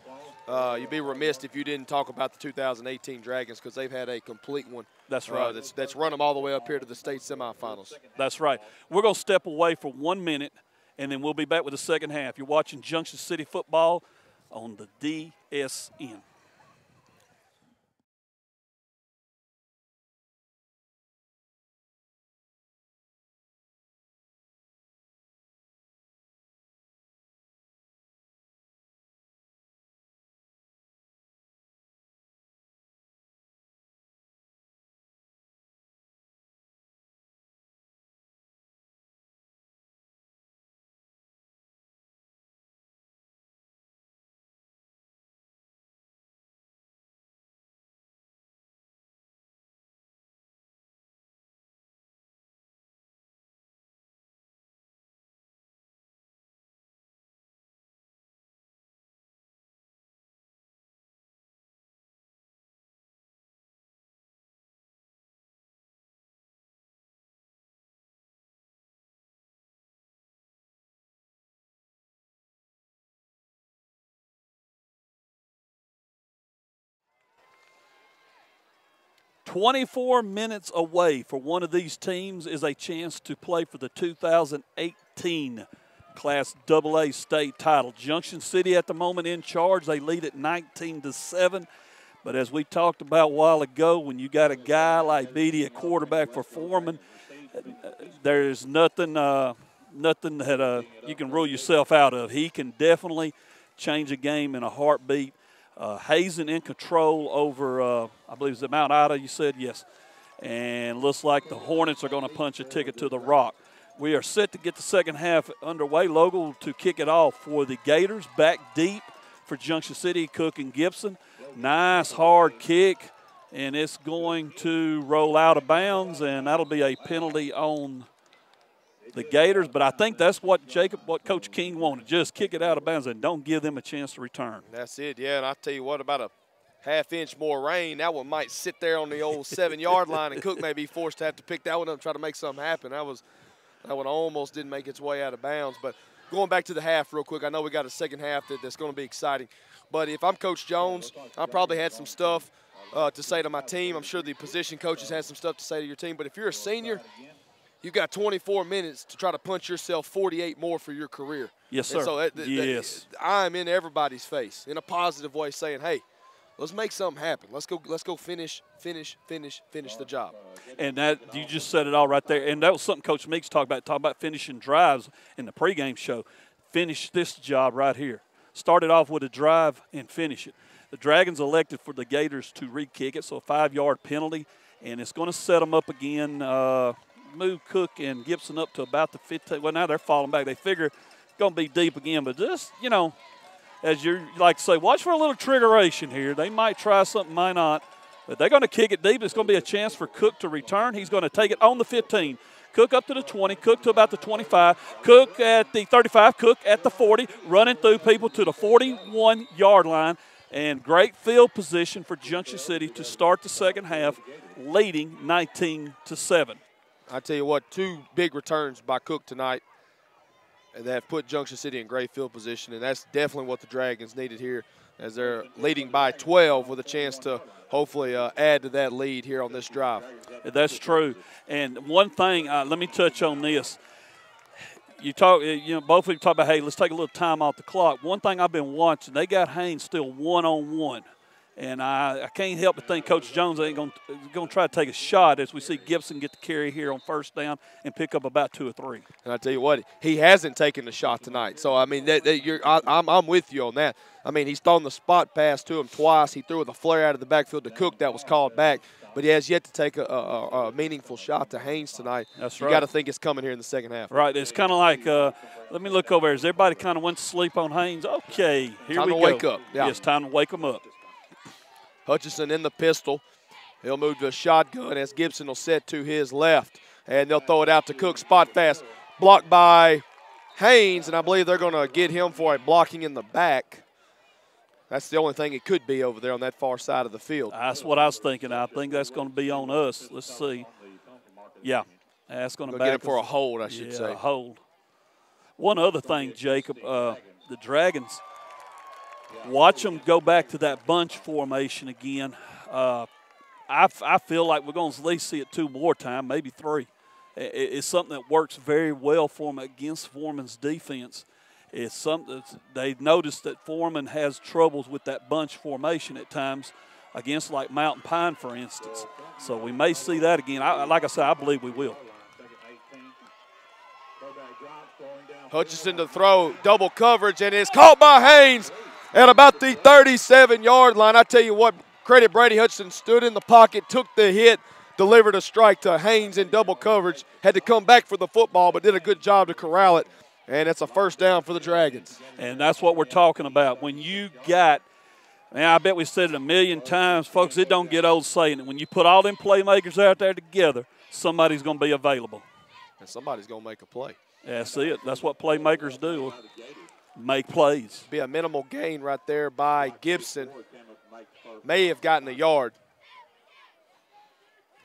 you'd be remiss if you didn't talk about the 2018 Dragons, because they've had a complete one. That's right. That's run them all the way up here to the state semifinals. That's right. We're going to step away for 1 minute, and then we'll be back with the second half. You're watching Junction City football on the DSN. 24 minutes away for one of these teams is a chance to play for the 2018 Class AA state title. Junction City at the moment in charge. They lead at 19-7. But as we talked about a while ago, when you got a guy like Beatty at quarterback for Foreman, there's nothing that you can rule yourself out of. He can definitely change a game in a heartbeat. Hazen in control over, I believe it's Mount Ida, you said? Yes. And looks like the Hornets are going to punch a ticket to the Rock. We are set to get the second half underway. Logan to kick it off for the Gators. Back deep for Junction City, Cook and Gibson. Nice hard kick, and it's going to roll out of bounds, and that'll be a penalty on the Gators. But I think that's what Coach King wanted, just kick it out of bounds and don't give them a chance to return. That's it, yeah, and I'll tell you what, about a half-inch more rain, that one might sit there on the old 7-yard line, and Cook may be forced to have to pick that one up and try to make something happen. That one almost didn't make its way out of bounds. But going back to the half real quick, I know we got a second half that's going to be exciting. But if I'm Coach Jones, I probably had some stuff to say to my team. I'm sure the position coaches had some stuff to say to your team. But if you're a senior, you've got 24 minutes to try to punch yourself 48 more for your career. Yes, sir. And so yes. I'm in everybody's face in a positive way saying, hey, let's make something happen. Let's go finish the job. And that you just said it all right there. And that was something Coach Meeks talked about finishing drives in the pregame show. Finish this job right here. Start it off with a drive and finish it. The Dragons elected for the Gators to re-kick it, so a 5-yard penalty. And it's going to set them up again, move Cook and Gibson up to about the 15. Well, now they're falling back. They figure it's going to be deep again. But just, as you like to say, watch for a little triggeration here. They might try something, might not. But they're going to kick it deep. It's going to be a chance for Cook to return. He's going to take it on the 15. Cook up to the 20, Cook to about the 25, Cook at the 35, Cook at the 40, running through people to the 41-yard line. And great field position for Junction City to start the second half, leading 19-7. I tell you what, 2 big returns by Cook tonight that have put Junction City in great field position, and that's definitely what the Dragons needed here as they're leading by 12 with a chance to hopefully add to that lead here on this drive. That's true. And one thing, let me touch on this. Both of you talk about, hey, let's take a little time off the clock. One thing I've been watching, they got Haynes still one-on-one. And I can't help but think Coach Jones ain't going to try to take a shot as we see Gibson get the carry here on first down and pick up about 2 or 3. And I tell you what, he hasn't taken the shot tonight. So, I mean, I'm with you on that. I mean, he's thrown the spot pass to him twice. He threw with a flare out of the backfield to Cook that was called back. But he has yet to take a meaningful shot to Haynes tonight. That's right. You got to think it's coming here in the second half. Right. It's kind of like, let me look over here. As everybody kind of went to sleep on Haynes. Okay, here time we to go. Wake up. Yeah. It's time to wake them up. Hutchison in the pistol. He'll move to a shotgun as Gibson will set to his left. And they'll throw it out to Cook. Spot pass blocked by Haynes, and I believe they're going to get him for a blocking in the back. That's the only thing it could be over there on that far side of the field. That's what I was thinking. I think that's going to be on us. Let's see. Yeah, that's going to get him for a hold, I should say. A hold. One other thing, Jacob, the Dragons, watch them go back to that bunch formation again. I feel like we're going to at least see it 2 more times, maybe 3. It's something that works very well for them against Foreman's defense. It's something they noticed that Foreman has troubles with that bunch formation at times against like Mountain Pine, for instance. So we may see that again. Like I said, I believe we will. Hutchison to throw, double coverage, and it's caught by Haynes at about the 37-yard line. I tell you what, credit Brady Hutchison, stood in the pocket, took the hit, delivered a strike to Haynes in double coverage, had to come back for the football, but did a good job to corral it. And it's a first down for the Dragons. And that's what we're talking about. When you got, man, I bet we said it a million times, folks, it don't get old saying it. When you put all them playmakers out there together, somebody's going to be available. And somebody's going to make a play. That's it. That's what playmakers do, make plays. Be a minimal gain right there by Gibson. May have gotten a yard.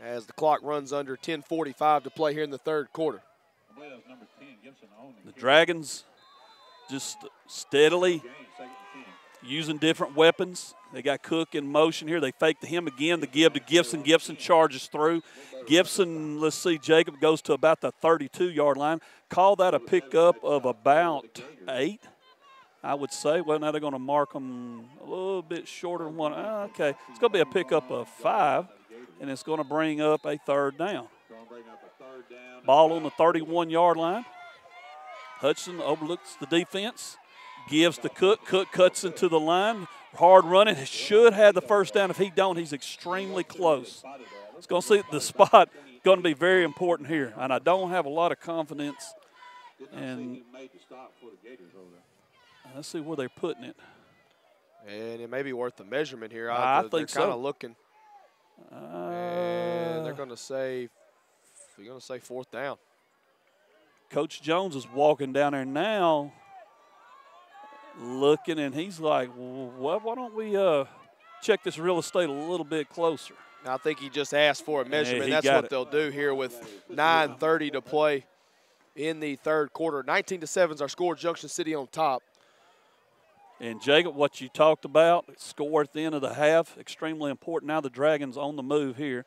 As the clock runs under 10:45 to play here in the third quarter. The Dragons just steadily using different weapons. They got Cook in motion here. They fake to him again. The give to Gibson. Gibson charges through. Gibson, let's see, Jacob goes to about the 32-yard line. Call that a pickup of about 8, I would say. Well, now they're going to mark them a little bit shorter than 1. Okay, it's going to be a pickup of 5, and it's going to bring up a 3rd down. Ball on the 31-yard line. Hudson overlooks the defense, gives to Cook. Cook cuts into the line. Hard running. Should have the 1st down. If he don't, he's extremely close. It's going to see the spot going to be very important here, and I don't have a lot of confidence. And let's see where they're putting it. And it may be worth the measurement here. I think they're so. kind of looking. And they're going to say 4th down. Coach Jones is walking down there now, looking, and he's like, well, why don't we check this real estate a little bit closer? I think he just asked for a measurement. Yeah, That's what they'll do here with 9:30 to play in the 3rd quarter. 19-7 is our score. Junction City on top. And, Jacob, what you talked about, score at the end of the half, extremely important. Now the Dragons on the move here.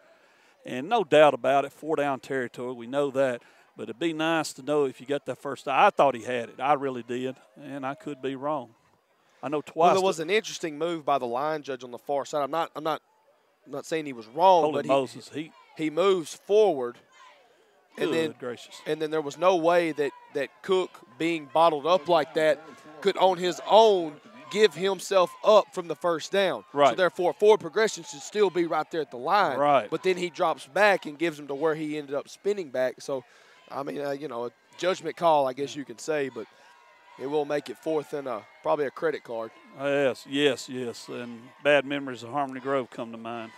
And no doubt about it, 4-down territory. We know that. But it'd be nice to know if you got that 1st down. I thought he had it. I really did. And I could be wrong. I know twice. Well, there was an interesting move by the line judge on the far side. I'm not saying he was wrong, Holy but Moses, he moves forward. And good gracious. And then there was no way that Cook, being bottled up like that, could on his own give himself up from the 1st down. Right. So therefore, forward progression should still be right there at the line. Right. But then he drops back and gives him to where he ended up spinning back. So, I mean, a judgment call, I guess you could say, but it will make it 4th and probably a credit card. Yes. And bad memories of Harmony Grove come to mind.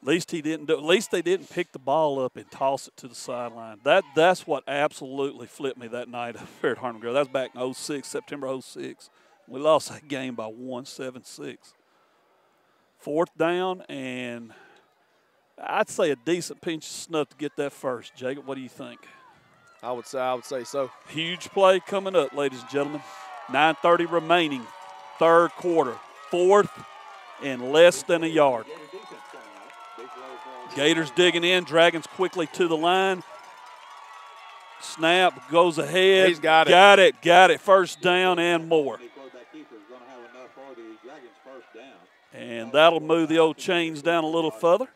At least they didn't pick the ball up and toss it to the sideline. That's what absolutely flipped me that night here at Harmony Grove. That was back in 06, September 06. We lost that game by 7-6. 4th down, and I'd say a decent pinch of snuff to get that 1st. Jacob, what do you think? I would say so. Huge play coming up, ladies and gentlemen. 9:30 remaining, 3rd quarter. 4th and less than a yard. Gators digging in. Dragons quickly to the line. Snap goes ahead. He's got it. Got it. 1st down and more. And that'll move the old chains down a little further.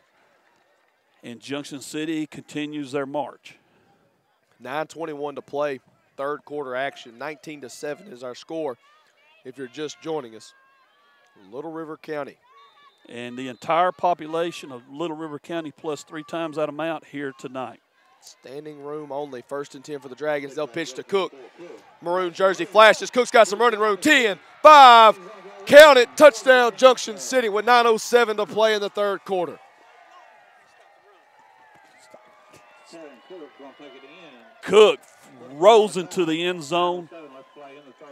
And Junction City continues their march. 9:21 to play, 3rd quarter action. 19-7 is our score if you're just joining us. Little River County. And the entire population of Little River County plus 3 times that amount here tonight. Standing room only. 1st and 10 for the Dragons. They'll pitch to Cook. Maroon jersey flashes. Cook's got some running room. 10, 5, count it. Touchdown Junction City with 9:07 to play in the 3rd quarter. Cook rolls into the end zone,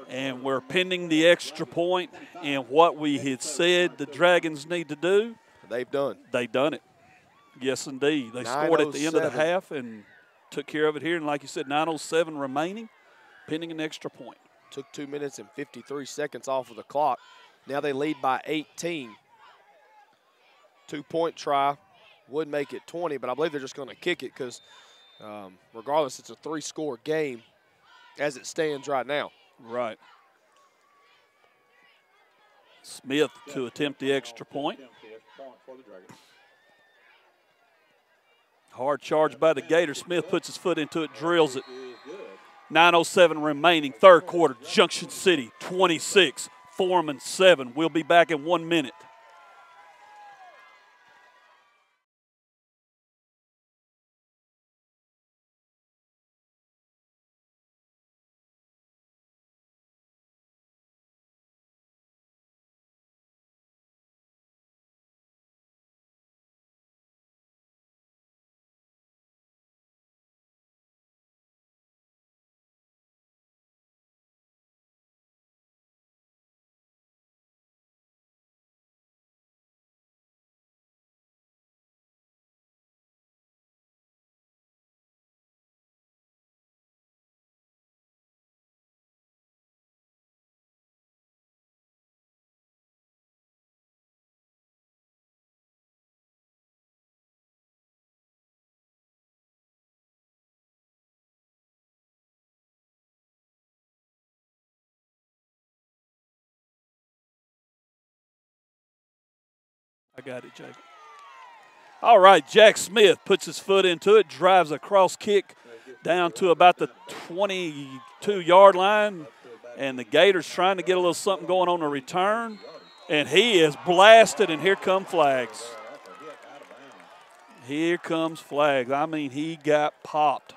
and we're pending the extra point. And what we had said the Dragons need to do, they've done. They've done it. Yes, indeed. They scored at the end of the half and took care of it here. And like you said, 9:07 remaining, pending an extra point. Took 2 minutes and 53 seconds off of the clock. Now they lead by 18. 2-point try would make it 20, but I believe they're just going to kick it because regardless, it's a 3-score game as it stands right now. Right. Smith to attempt the extra point. Hard charge by the Gator. Smith puts his foot into it, drills it. 9:07 remaining, 3rd quarter. Junction City 26, Foreman 7. We'll be back in 1 minute. I got it, Jacob. All right, Jack Smith puts his foot into it, drives a cross kick down to about the 22-yard line, and the Gators trying to get a little something going on the return, and he is blasted, and here come flags. Here comes flags. I mean, he got popped.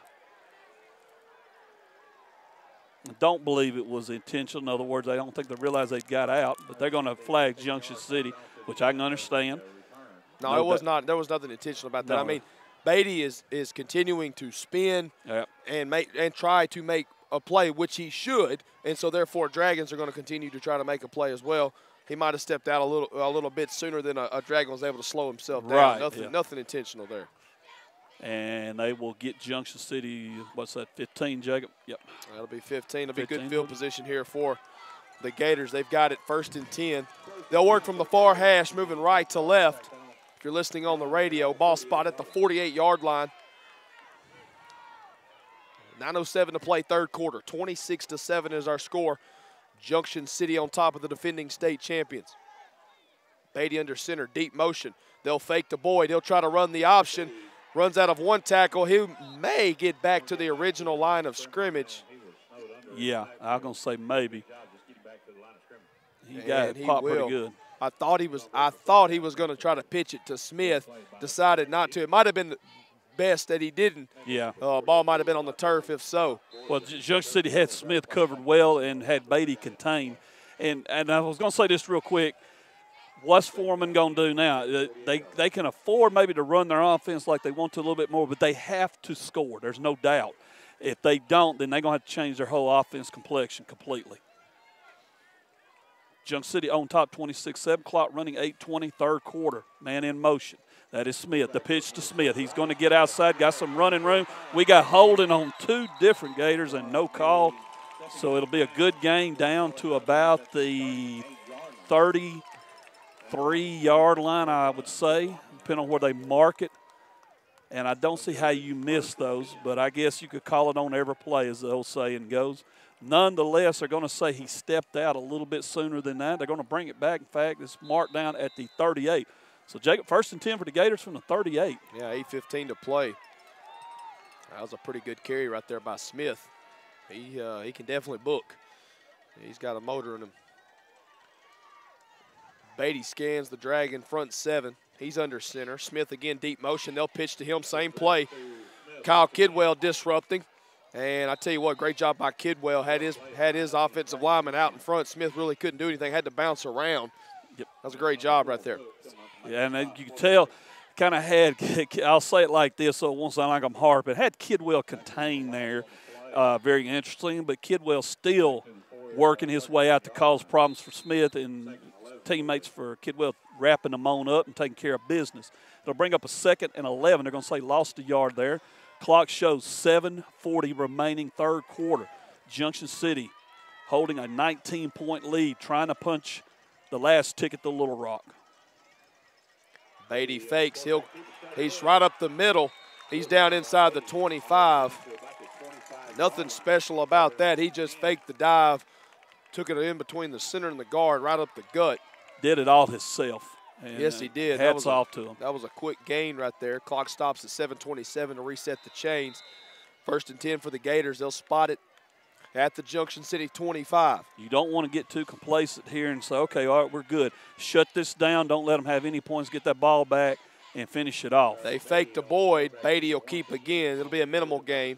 I don't believe it was intentional. In other words, I don't think they realized they got out, but they're going to flag Junction City, which I can understand. No, it was not. There was nothing intentional about that. No. I mean, Beatty is continuing to spin and try to make a play, which he should, and so therefore Dragons are going to continue to try to make a play as well. He might have stepped out a little bit sooner than a Dragon was able to slow himself down. Right, nothing intentional there. And they will get Junction City, what's that, 15, Jacob? Yep. That'll be 15. It'll be good field position here for the Gators. They've got it 1st and 10. They'll work from the far hash, moving right to left. If you're listening on the radio, ball spot at the 48-yard line. 9:07 to play, third quarter. 26-7 is our score. Junction City on top of the defending state champions. Beatty under center, deep motion. They'll fake to Boyd. He'll try to run the option. Runs out of one tackle. He may get back to the original line of scrimmage. Yeah, I was going to say maybe. He got it popped pretty good. I thought he was going to try to pitch it to Smith. Decided not to. It might have been best that he didn't. Yeah. Ball might have been on the turf if so. Well, Junction City had Smith covered well and had Beatty contained. And I was going to say this real quick. What's Foreman going to do now? They can afford maybe to run their offense like they want to a little bit more, but they have to score. There's no doubt. If they don't, then they're going to have to change their whole offense complexion completely. Junction City on top, 26-7, clock running 8:20, third quarter. Man in motion. That is Smith. The pitch to Smith. He's going to get outside, got some running room. We got holding on 2 different Gators and no call. So it'll be a good game down to about the 33-yard line, I would say, depending on where they mark it. And I don't see how you miss those, but I guess you could call it on every play, as the old saying goes. Nonetheless, they're going to say he stepped out a little bit sooner than that. They're going to bring it back. In fact, it's marked down at the 38. So, Jacob, 1st and 10 for the Gators from the 38. Yeah, 8:15 to play. That was a pretty good carry right there by Smith. He can definitely book. He's got a motor in him. Beatty scans the Dragon front 7. He's under center. Smith again, deep motion. They'll pitch to him, same play. Kyle Kidwell disrupting. And I tell you what, great job by Kidwell. Had his offensive lineman out in front. Smith really couldn't do anything, had to bounce around. Yep. That was a great job right there. Yeah, and you can tell, kind of had, I'll say it like this so it won't sound like I'm harping, had Kidwell contained there. Very interesting, but Kidwell still working his way out to cause problems for Smith and teammates for Kidwell wrapping them on up and taking care of business. It'll bring up a 2nd and 11. They're going to say lost a yard there. Clock shows 7:40 remaining, third quarter. Junction City holding a 19-point lead, trying to punch the last ticket to Little Rock. Beatty fakes. He's right up the middle. He's down inside the 25. Nothing special about that. He just faked the dive, took it in between the center and the guard, right up the gut. Did it all himself. And yes, he did. Hats off to him. That was a quick gain right there. Clock stops at 7:27 to reset the chains. 1st and 10 for the Gators. They'll spot it at the Junction City 25. You don't want to get too complacent here and say, okay, all right, we're good. Shut this down. Don't let them have any points. Get that ball back and finish it off. They fake to Boyd. Beatty will keep again. It'll be a minimal gain.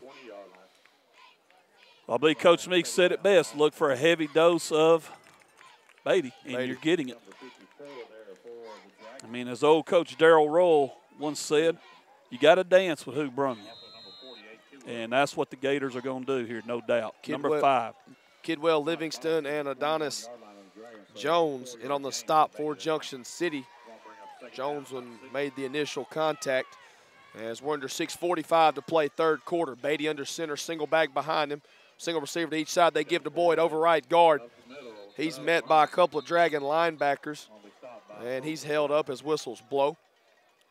I believe Coach Meeks said it best. Look for a heavy dose of Beatty, and you're getting it. I mean, as old Coach Darrell Roll once said, you got to dance with who brung you. And that's what the Gators are going to do here, no doubt. Number 5. Kidwell, Livingston, and Adonis Jones in on the stop for Junction City. Jones made the initial contact as we're under 6:45 to play, third quarter. Beatty under center, single back behind him. Single receiver to each side. They give to Boyd over right guard. He's met by a couple of Dragon linebackers, and he's held up as whistles blow.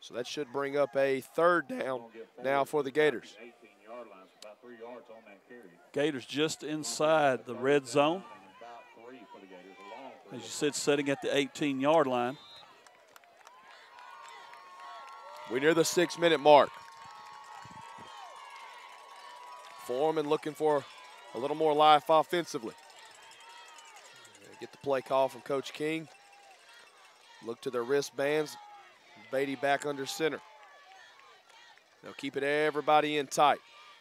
So that should bring up a 3rd down now for the Gators. Gators just inside the red zone. As you said, setting at the 18-yard line. We're near the 6-minute mark. Foreman looking for a little more life offensively. Get the play call from Coach King. Look to their wristbands. Beatty back under center. They'll keep it everybody in tight.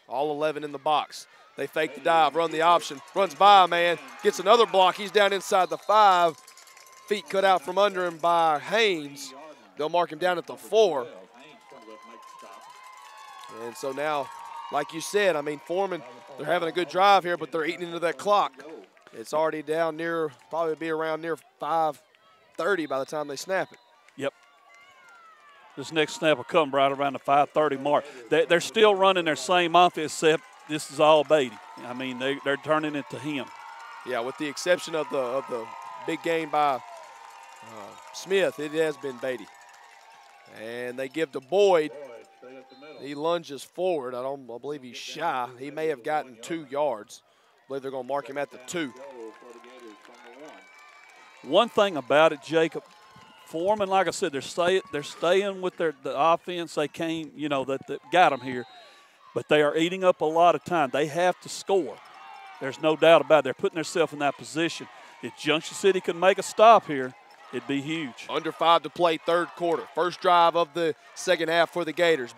All 11 in the box. They fake the dive, run the option, runs by a man, gets another block. He's down inside the 5. Feet cut out from under him by Haynes. They'll mark him down at the 4. And so now, like you said, I mean, Foreman, they're having a good drive here, but they're eating into that clock. It's already down near, probably be around near 5:30 by the time they snap it. Yep. This next snap will come right around the 5:30 mark. They're still running their same offense, except this is all Beatty. I mean, they're turning it to him. Yeah, with the exception of the big gain by Smith, it has been Beatty. And they give to Boyd. He lunges forward. I believe he's shy. He may have gotten 2 yards. I believe they're going to mark him at the 2. One thing about it, Jacob, Foreman, like I said, they're staying with the offense they came, that got them here. But they are eating up a lot of time. They have to score. There's no doubt about it. They're putting themselves in that position. If Junction City could make a stop here, it'd be huge. Under 5 to play, third quarter. First drive of the second half for the Gators.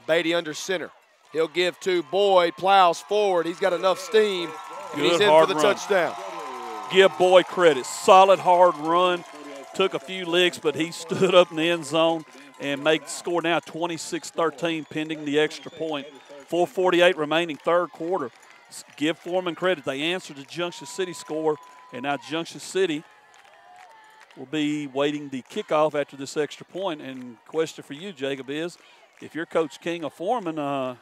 Beatty under center. He'll give to Boyd, plows forward. He's got enough steam. And he's in for the touchdown. Give Boyd credit. Solid, hard run. Took a few licks, but he stood up in the end zone and made the score now 26-13 pending the extra point. 4:48 remaining third quarter. Give Foreman credit. They answered the Junction City score, and now Junction City will be waiting the kickoff after this extra point. And question for you, Jacob, is if you're Coach King or Foreman,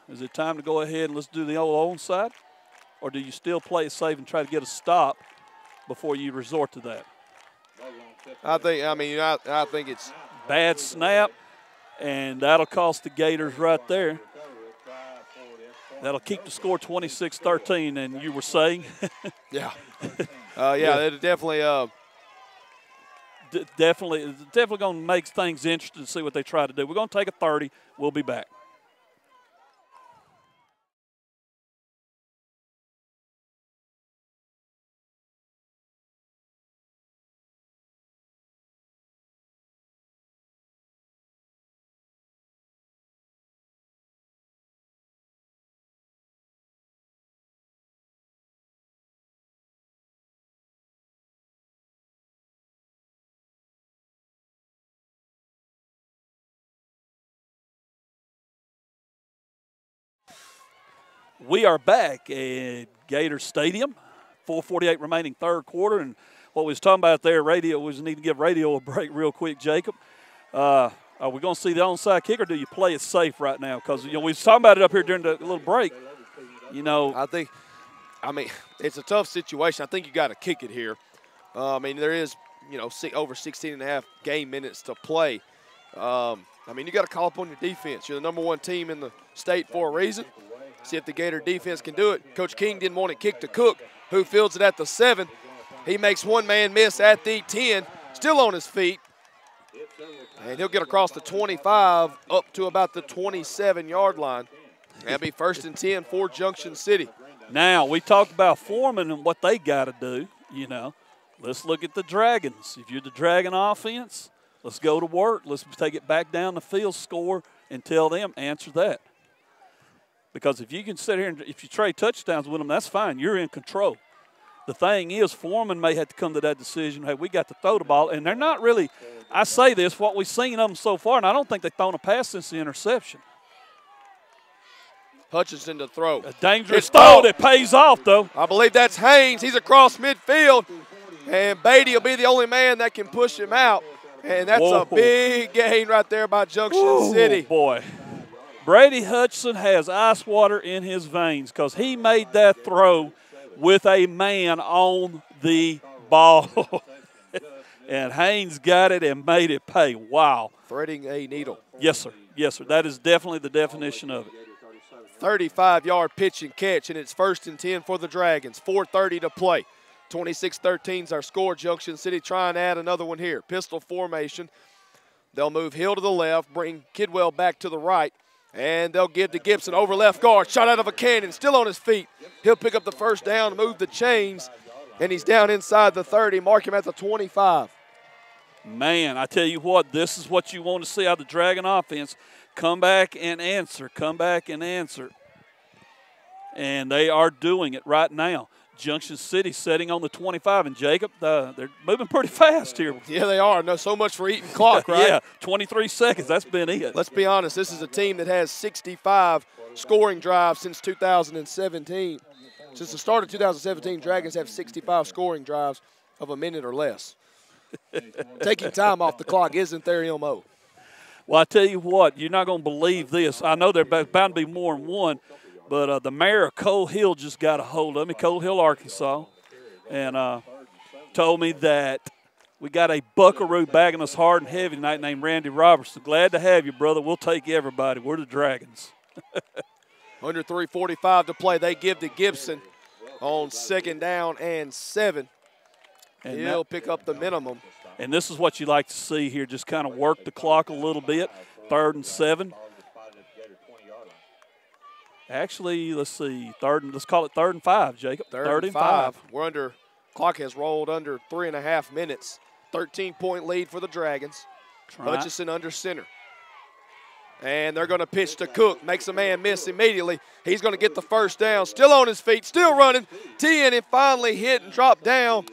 is it time to go ahead and let's do the old onside? Or do you still play it safe and try to get a stop before you resort to that? I think it's bad snap, and that'll cost the Gators right there. That'll keep the score 26-13, and you were saying? Yeah. It definitely definitely going to make things interesting to see what they try to do. We're going to take a 30. We'll be back. We are back at Gator Stadium, 4:48 remaining third quarter. And what we was talking about there, radio, we need to give radio a break real quick, Jacob. Are we going to see the onside kick, or do you play it safe right now? Because, we was talking about it up here during the little break. I mean, it's a tough situation. I think you got to kick it here. There is, over 16 and a half game minutes to play. You got to call upon your defense. You're the number 1 team in the state for a reason. See if the Gator defense can do it. Coach King didn't want it kicked to Cook, who fields it at the 7. He makes one man miss at the 10, still on his feet. And he'll get across the 25 up to about the 27-yard line. That'll be 1st and 10 for Junction City. Now, we talked about Foreman and what they got to do, Let's look at the Dragons. If you're the Dragon offense, let's go to work. Let's take it back down the field, score, and tell them, answer that. Because if you can sit here and if you trade touchdowns with them, that's fine. You're in control. The thing is, Foreman may have to come to that decision, hey, we got to throw the ball. And they're not really, I say this, what we've seen of them so far, and I don't think they've thrown a pass since the interception. Hutchinson to throw. A dangerous throw that pays off, though. I believe that's Haynes. He's across midfield. And Beatty will be the only man that can push him out. And that's a big gain right there by Junction City. Boy. Brady Hutchinson has ice water in his veins because he made that throw with a man on the ball. And Haynes got it and made it pay. Wow. Threading a needle. Yes, sir. Yes, sir. That is definitely the definition of it. 35-yard pitch and catch, and it's 1st and 10 for the Dragons. 4:30 to play. 26-13 is our score. Junction City trying to add another one here. Pistol formation. They'll move Hill to the left, bring Kidwell back to the right, and they'll give to Gibson over left guard. Shot out of a cannon, still on his feet. He'll pick up the first down, move the chains, and he's down inside the 30. Mark him at the 25. Man, I tell you what, this is what you want to see out of the Dragon offense. Come back and answer, come back and answer. And they are doing it right now. Junction City setting on the 25, and Jacob, they're moving pretty fast here. Yeah, they are. No, so much for eating clock, right? Yeah, 23 seconds. That's been it. Let's be honest. This is a team that has 65 scoring drives since 2017. Since the start of 2017, Dragons have 65 scoring drives of a minute or less. Taking time off the clock isn't their MO. Well, I tell you what, you're not going to believe this. I know there's bound to be more than one. But the mayor of Coal Hill just got a hold of me, Coal Hill, Arkansas, and told me that we got a buckaroo bagging us hard and heavy tonight named Randy Robertson. Glad to have you, brother. We'll take everybody. We're the Dragons. Under 3:45 to play. They give to Gibson on 2nd down and 7. And he'll pick up the minimum. And this is what you like to see here, just kind of work the clock a little bit. 3rd and 7. Actually, let's see, let's call it 3rd and 5, Jacob. 3rd and 5. We're under, clock has rolled under 3.5 minutes. 13-point lead for the Dragons. Hutchison under center. And they're going to pitch to Cook. Makes a man miss immediately. He's going to get the first down. Still on his feet, still running. T-in and finally hit and dropped down,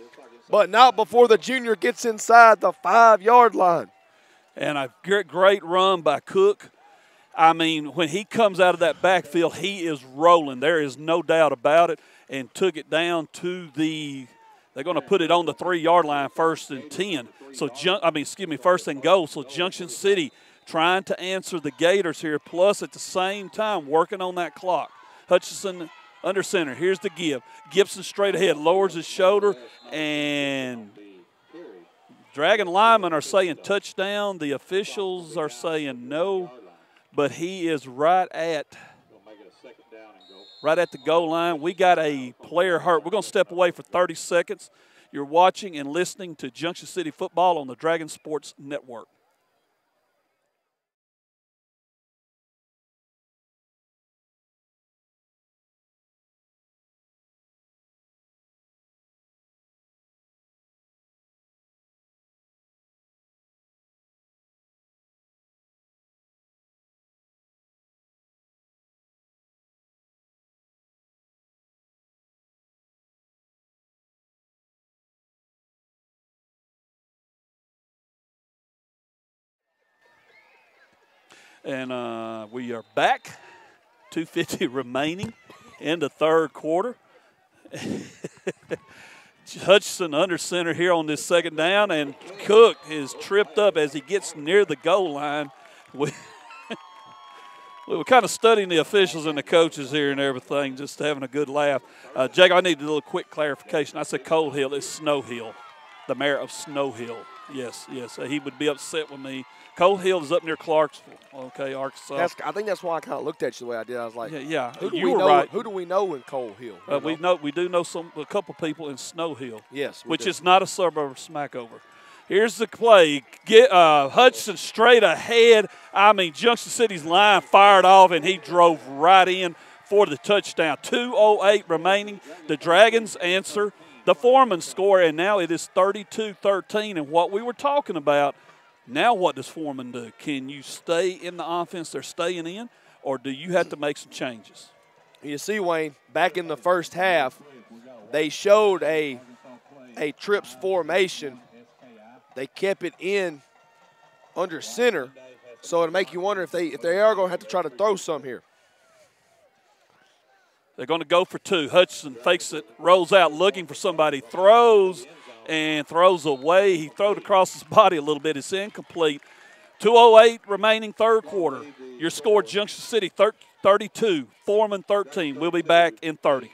but not before the junior gets inside the 5-yard line. And a great run by Cook. I mean, when he comes out of that backfield, he is rolling. There is no doubt about it. And took it down to they're going to put it on the 3-yard line, 1st and 10. So, 1st and goal. So Junction City trying to answer the Gators here, plus at the same time working on that clock. Hutchison under center. Here's the give. Gibson straight ahead, lowers his shoulder, and Dragon linemen are saying touchdown. The officials are saying no. But he is right at the goal line. We got a player hurt. We're going to step away for 30 seconds. You're watching and listening to Junction City Football on the Dragon Sports Network. And we are back. 2:50 remaining in the 3rd quarter. Hutchison under center here on this 2nd down, and Cook is tripped up as he gets near the goal line. We were kind of studying the officials and the coaches here and everything, just having a good laugh. Jake, I need a little quick clarification. I said Coal Hill. It's Snow Hill, the mayor of Snow Hill. Yes. He would be upset with me. Coal Hill is up near Clarksville, okay, Arkansas. I think that's why I kind of looked at you the way I did. I was like, yeah. Who do you we were know? right. Who do we know in Coal Hill? We do know a couple people in Snow Hill. Yes, which is not a suburb of Smackover. Here's the play. Hudson straight ahead. I mean, Junction City's line fired off, and he drove right in for the touchdown. 2:08 remaining. The Dragons answer the Foreman score, and now it is 32-13. And what we were talking about, now what does Foreman do? Can you stay in the offense they're staying in, or do you have to make some changes? You see, Wayne, back in the first half, they showed a trips formation. They kept it in under center, so it'll make you wonder if they are going to have to try to throw some here. They're going to go for 2. Hutchison fakes it, rolls out looking for somebody, throws away. He threw it across his body a little bit. It's incomplete. 2:08 remaining 3rd quarter. Your score, Junction City 32, Foreman 13. We'll be back in 30.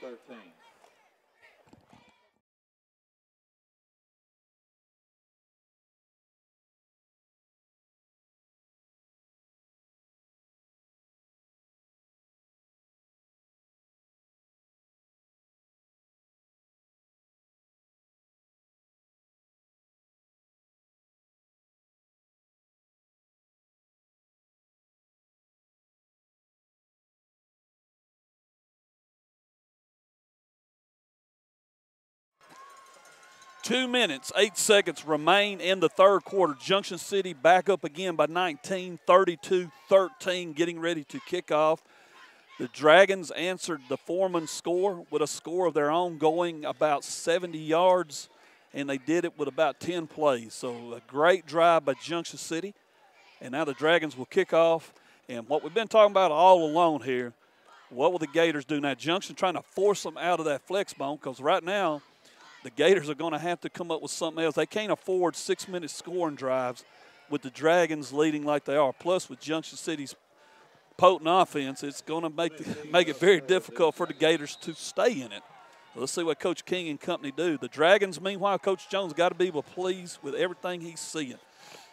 2 minutes, 8 seconds remain in the third quarter. Junction City back up again by 19, 32-13, getting ready to kick off. The Dragons answered the Foreman score with a score of their own, going about 70 yards, and they did it with about 10 plays. So a great drive by Junction City. And now the Dragons will kick off. And what we've been talking about all along here, what will the Gators do now? Junction trying to force them out of that flex bone, because right now the Gators are going to have to come up with something else. They can't afford 6-minute scoring drives with the Dragons leading like they are. Plus, with Junction City's potent offense, it's going to make it very difficult for the Gators to stay in it. Let's see what Coach King and company do. The Dragons, meanwhile, Coach Jones got to be pleased with everything he's seeing,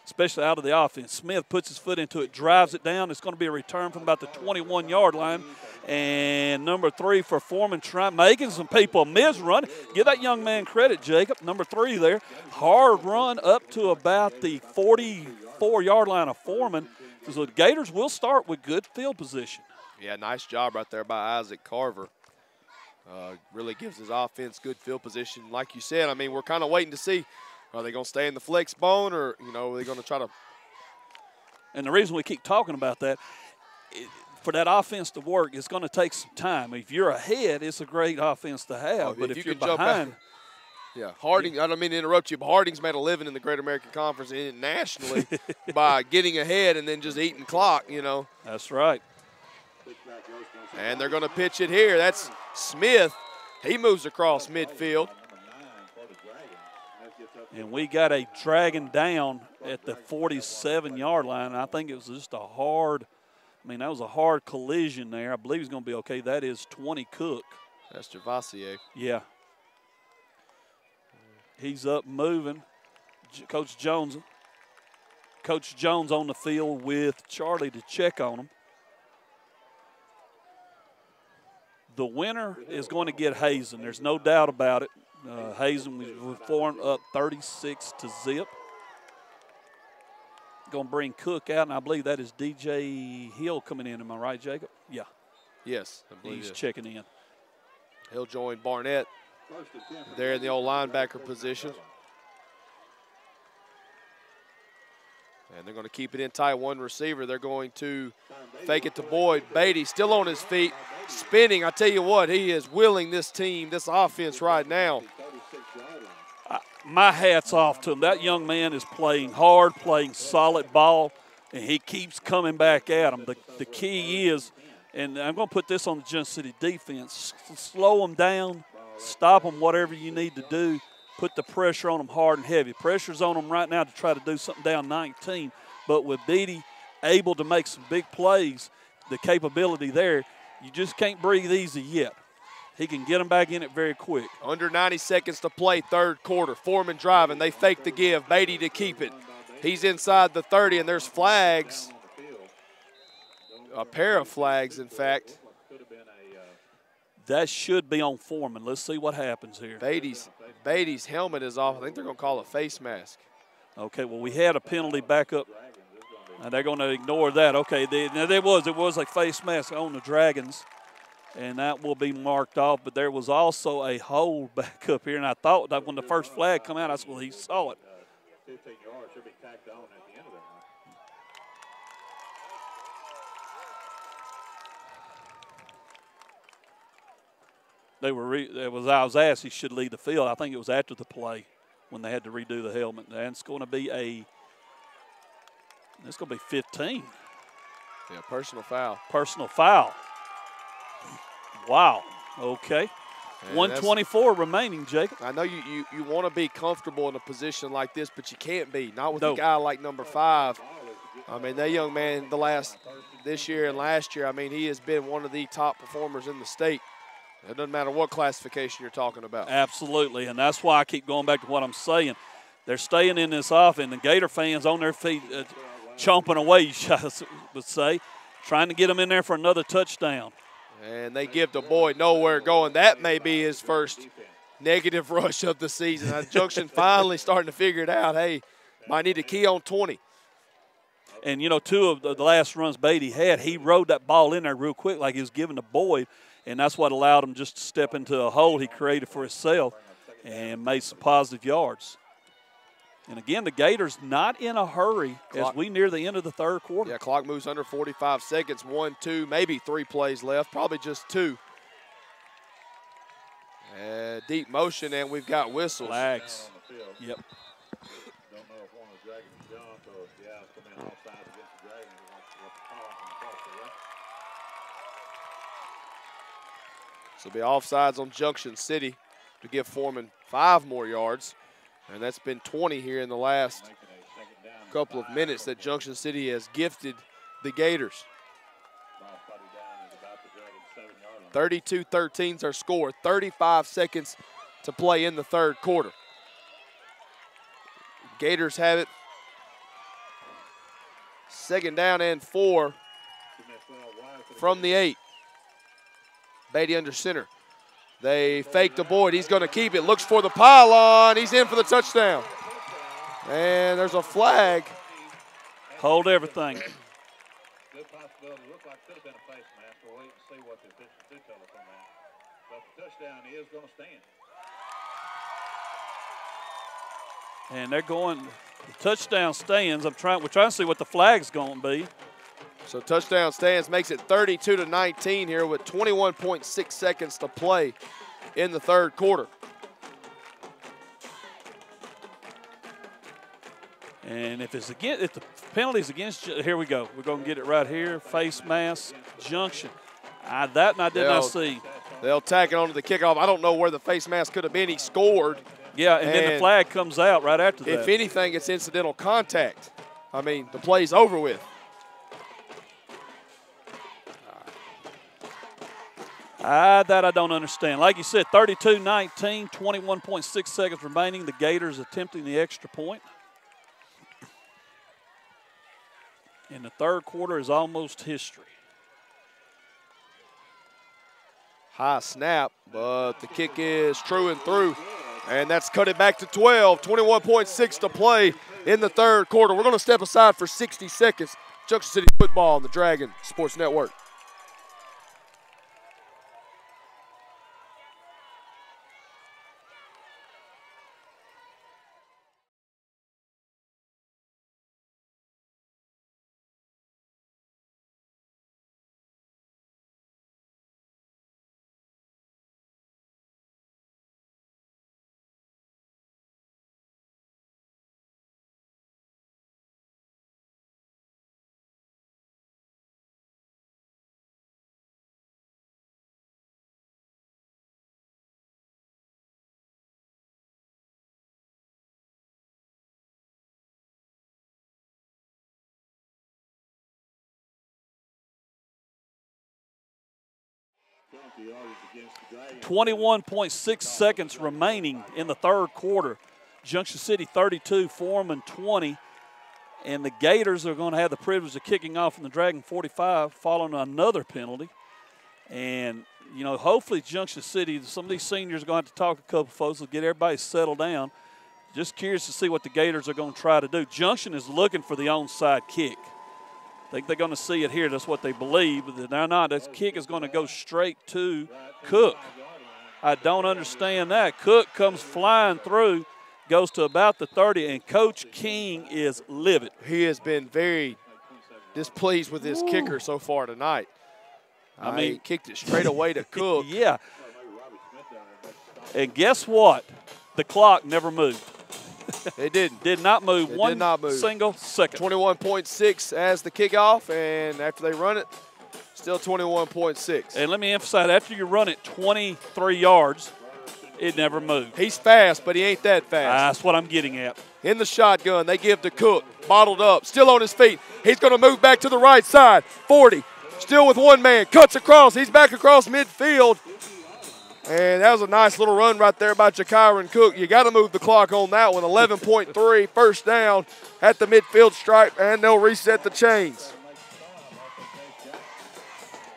especially out of the offense. Smith puts his foot into it, drives it down. It's going to be a return from about the 21-yard line. And number 3 for Foreman, making some people miss running. Give that young man credit, Jacob. Number 3 there. Hard run up to about the 44-yard line of Foreman. So the Gators will start with good field position. Yeah, nice job right there by Isaac Carver. Really gives his offense good field position. Like you said, I mean, we're kind of waiting to see, are they going to stay in the flex bone, or, you know, are they going to try to? And the reason we keep talking about that, for that offense to work, it's going to take some time. If you're ahead, it's a great offense to have. But if you're behind. Yeah, Harding, I don't mean to interrupt you, but Harding's made a living in the Great American Conference and nationally by getting ahead and then just eating clock, you know. That's right. And they're going to pitch it here. That's Smith. He moves across midfield. And we got a Dragon down at the 47-yard line. I think it was just a hard, that was a hard collision there. I believe he's going to be okay. That is 20 Cook. That's Gervasier. Yeah. He's up moving. Coach Jones on the field with Charlie to check on him. The winner is going to get Hazen. There's no doubt about it. Hazen was formed up 36-0. Going to bring Cook out, and I believe that is DJ Hill coming in. Am I right, Jacob? Yeah. Yes, I believe he's checking in. He'll join Barnett there in the old linebacker position. And they're going to keep it in tight. One receiver. They're going to fake it to Boyd. Beatty still on his feet, spinning. I tell you what, he is willing this team, this offense right now. My hat's off to him. That young man is playing hard, playing solid ball, and he keeps coming back at him. The key is, and I'm going to put this on the Junction City defense, slow them down, stop them, whatever you need to do. Put the pressure on them hard and heavy. Pressure's on them right now to try to do something down 19. But with Beatty able to make some big plays, the capability there, you just can't breathe easy yet. He can get them back in it very quick. Under 90 seconds to play, third quarter. Foreman driving. They fake the give. Beatty to keep it. He's inside the 30, and there's flags. A pair of flags, in fact. That should be on Foreman. Let's see what happens here. Beatty's helmet is off. I think they're going to call a face mask. Okay, well, we had a penalty back up, and they're going to ignore that. Okay, it was a face mask on the Dragons, and that will be marked off. But there was also a hold back up here, and I thought that when the first flag come out, I said, well, he saw it. 15 yards should be tacked on at the end of that. I was asked he should lead the field. I think it was after the play when they had to redo the helmet. And it's going to be 15. Yeah, personal foul. Personal foul. Wow. Okay. And 124 remaining, Jacob. I know you want to be comfortable in a position like this, but you can't be. Not with a guy like number 5. I mean, that young man this year and last year, I mean, he has been one of the top performers in the state. It doesn't matter what classification you're talking about. Absolutely, and that's why I keep going back to what I'm saying. They're staying in this offense. The Gator fans on their feet chomping away, I would say, trying to get them in there for another touchdown. And they give the boy nowhere going. That may be his first negative rush of the season. Junction finally starting to figure it out. Hey, might need a key on 20. And, 2 of the last runs Beatty had, he rode that ball in there real quick like he was giving to Boyd. And that's what allowed him just to step into a hole he created for himself. and made some positive yards. And again, the Gators not in a hurry as we near the end of the third quarter. Yeah, clock moves under 45 seconds. 1, 2, maybe 3 plays left. Probably just 2. Deep motion, and we've got whistles. Flags. Yep. Don't know if one of the Dragons jumped or if it's going to be an offside against the Dragons. What the call across the left. So it'll be offsides on Junction City to give Foreman 5 more yards. And that's been 20 here in the last couple of minutes that Junction City has gifted the Gators. 32-13 is our score. 35 seconds to play in the third quarter. Gators have it. 2nd down and 4 from the 8. Beatty under center. They fake the Boyd. He's going to keep it. Looks for the pylon. He's in for the touchdown. And there's a flag. Hold everything. Good possibility. Looked like could have been a face mask. We'll wait and see what the officials do tell us on that. But the touchdown is going to stand. And they're going, the touchdown stands. We're trying to see what the flag's going to be. So touchdown stands, makes it 32-19 here with 21.6 seconds to play in the third quarter. And if the penalty's against, here we go. We're going to get it right here. Face mask, Junction. That I did not see. They'll tack it onto the kickoff. I don't know where the face mask could have been. He scored. Yeah, and then the flag comes out right after that. If anything, it's incidental contact. I mean, the play's over with. That I don't understand. Like you said, 32-19, 21.6 seconds remaining. The Gators attempting the extra point. And the third quarter is almost history. High snap, but the kick is true and through. And that's cut it back to 12. 21.6 to play in the third quarter. We're going to step aside for 60 seconds. Junction City football on the Dragon Sports Network. Penalty yards against the Dragons. 21.6 seconds remaining in the third quarter. Junction City 32, Foreman 20. And the Gators are going to have the privilege of kicking off from the Dragon 45 following another penalty. And, you know, hopefully Junction City, some of these seniors are going to have to talk to a couple folks to get everybody settled down. Just curious to see what the Gators are going to try to do. Junction is looking for the onside kick. I think they're going to see it here. That's what they believe. But they're not. This kick is going to go straight to Cook. I don't understand that. Cook comes flying through, goes to about the 30, and Coach King is livid. He has been very displeased with his kicker so far tonight. I mean, he kicked it straight away to Cook. Yeah. And guess what? The clock never moved. It didn't. Did not move. It One did not move. Single second. 21.6 as the kickoff, and after they run it, still 21.6. And let me emphasize, after you run it 23 yards, it never moved. He's fast, but he ain't that fast. That's what I'm getting at. In the shotgun, they give to Cook. Bottled up, still on his feet. He's going to move back to the right side. 40, still with one man. Cuts across. He's back across midfield. And that was a nice little run right there by Jakyron Cook. You got to move the clock on that one. 11.3, first down at the midfield stripe, and they'll reset the chains.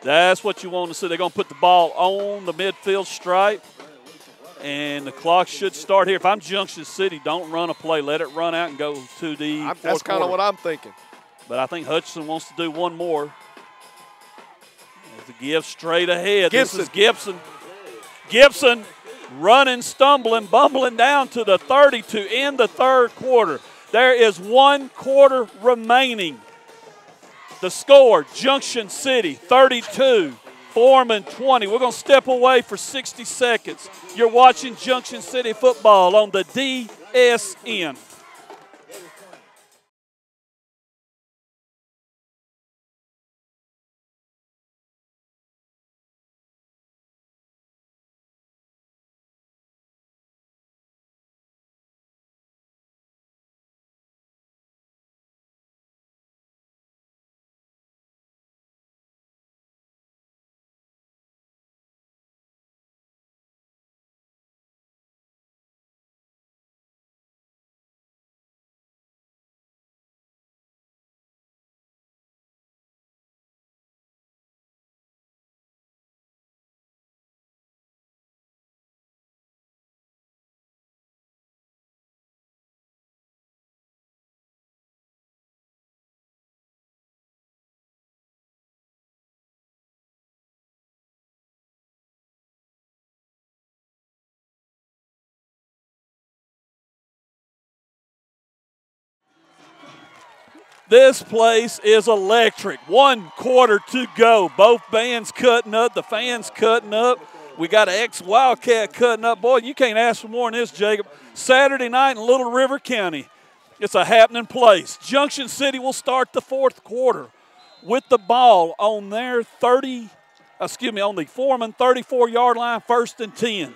That's what you want to see. They're going to put the ball on the midfield stripe, and the clock should start here. If I'm Junction City, don't run a play. Let it run out and go to the That's kind of what I'm thinking. But I think Hutchinson wants to do one more. There's a give straight ahead. Gibson. This is Gibson. Gibson running, stumbling, bumbling down to the 30 to end the third quarter. There is 1 quarter remaining. The score, Junction City 32, Foreman 20. We're going to step away for 60 seconds. You're watching Junction City football on the DSN. This place is electric. 1 quarter to go. Both bands cutting up, the fans cutting up. We got an ex-Wildcat cutting up. Boy, you can't ask for more than this, Jacob. Saturday night in Little River County. It's a happening place. Junction City will start the fourth quarter with the ball on their on the Foreman 34-yard line, 1st and 10.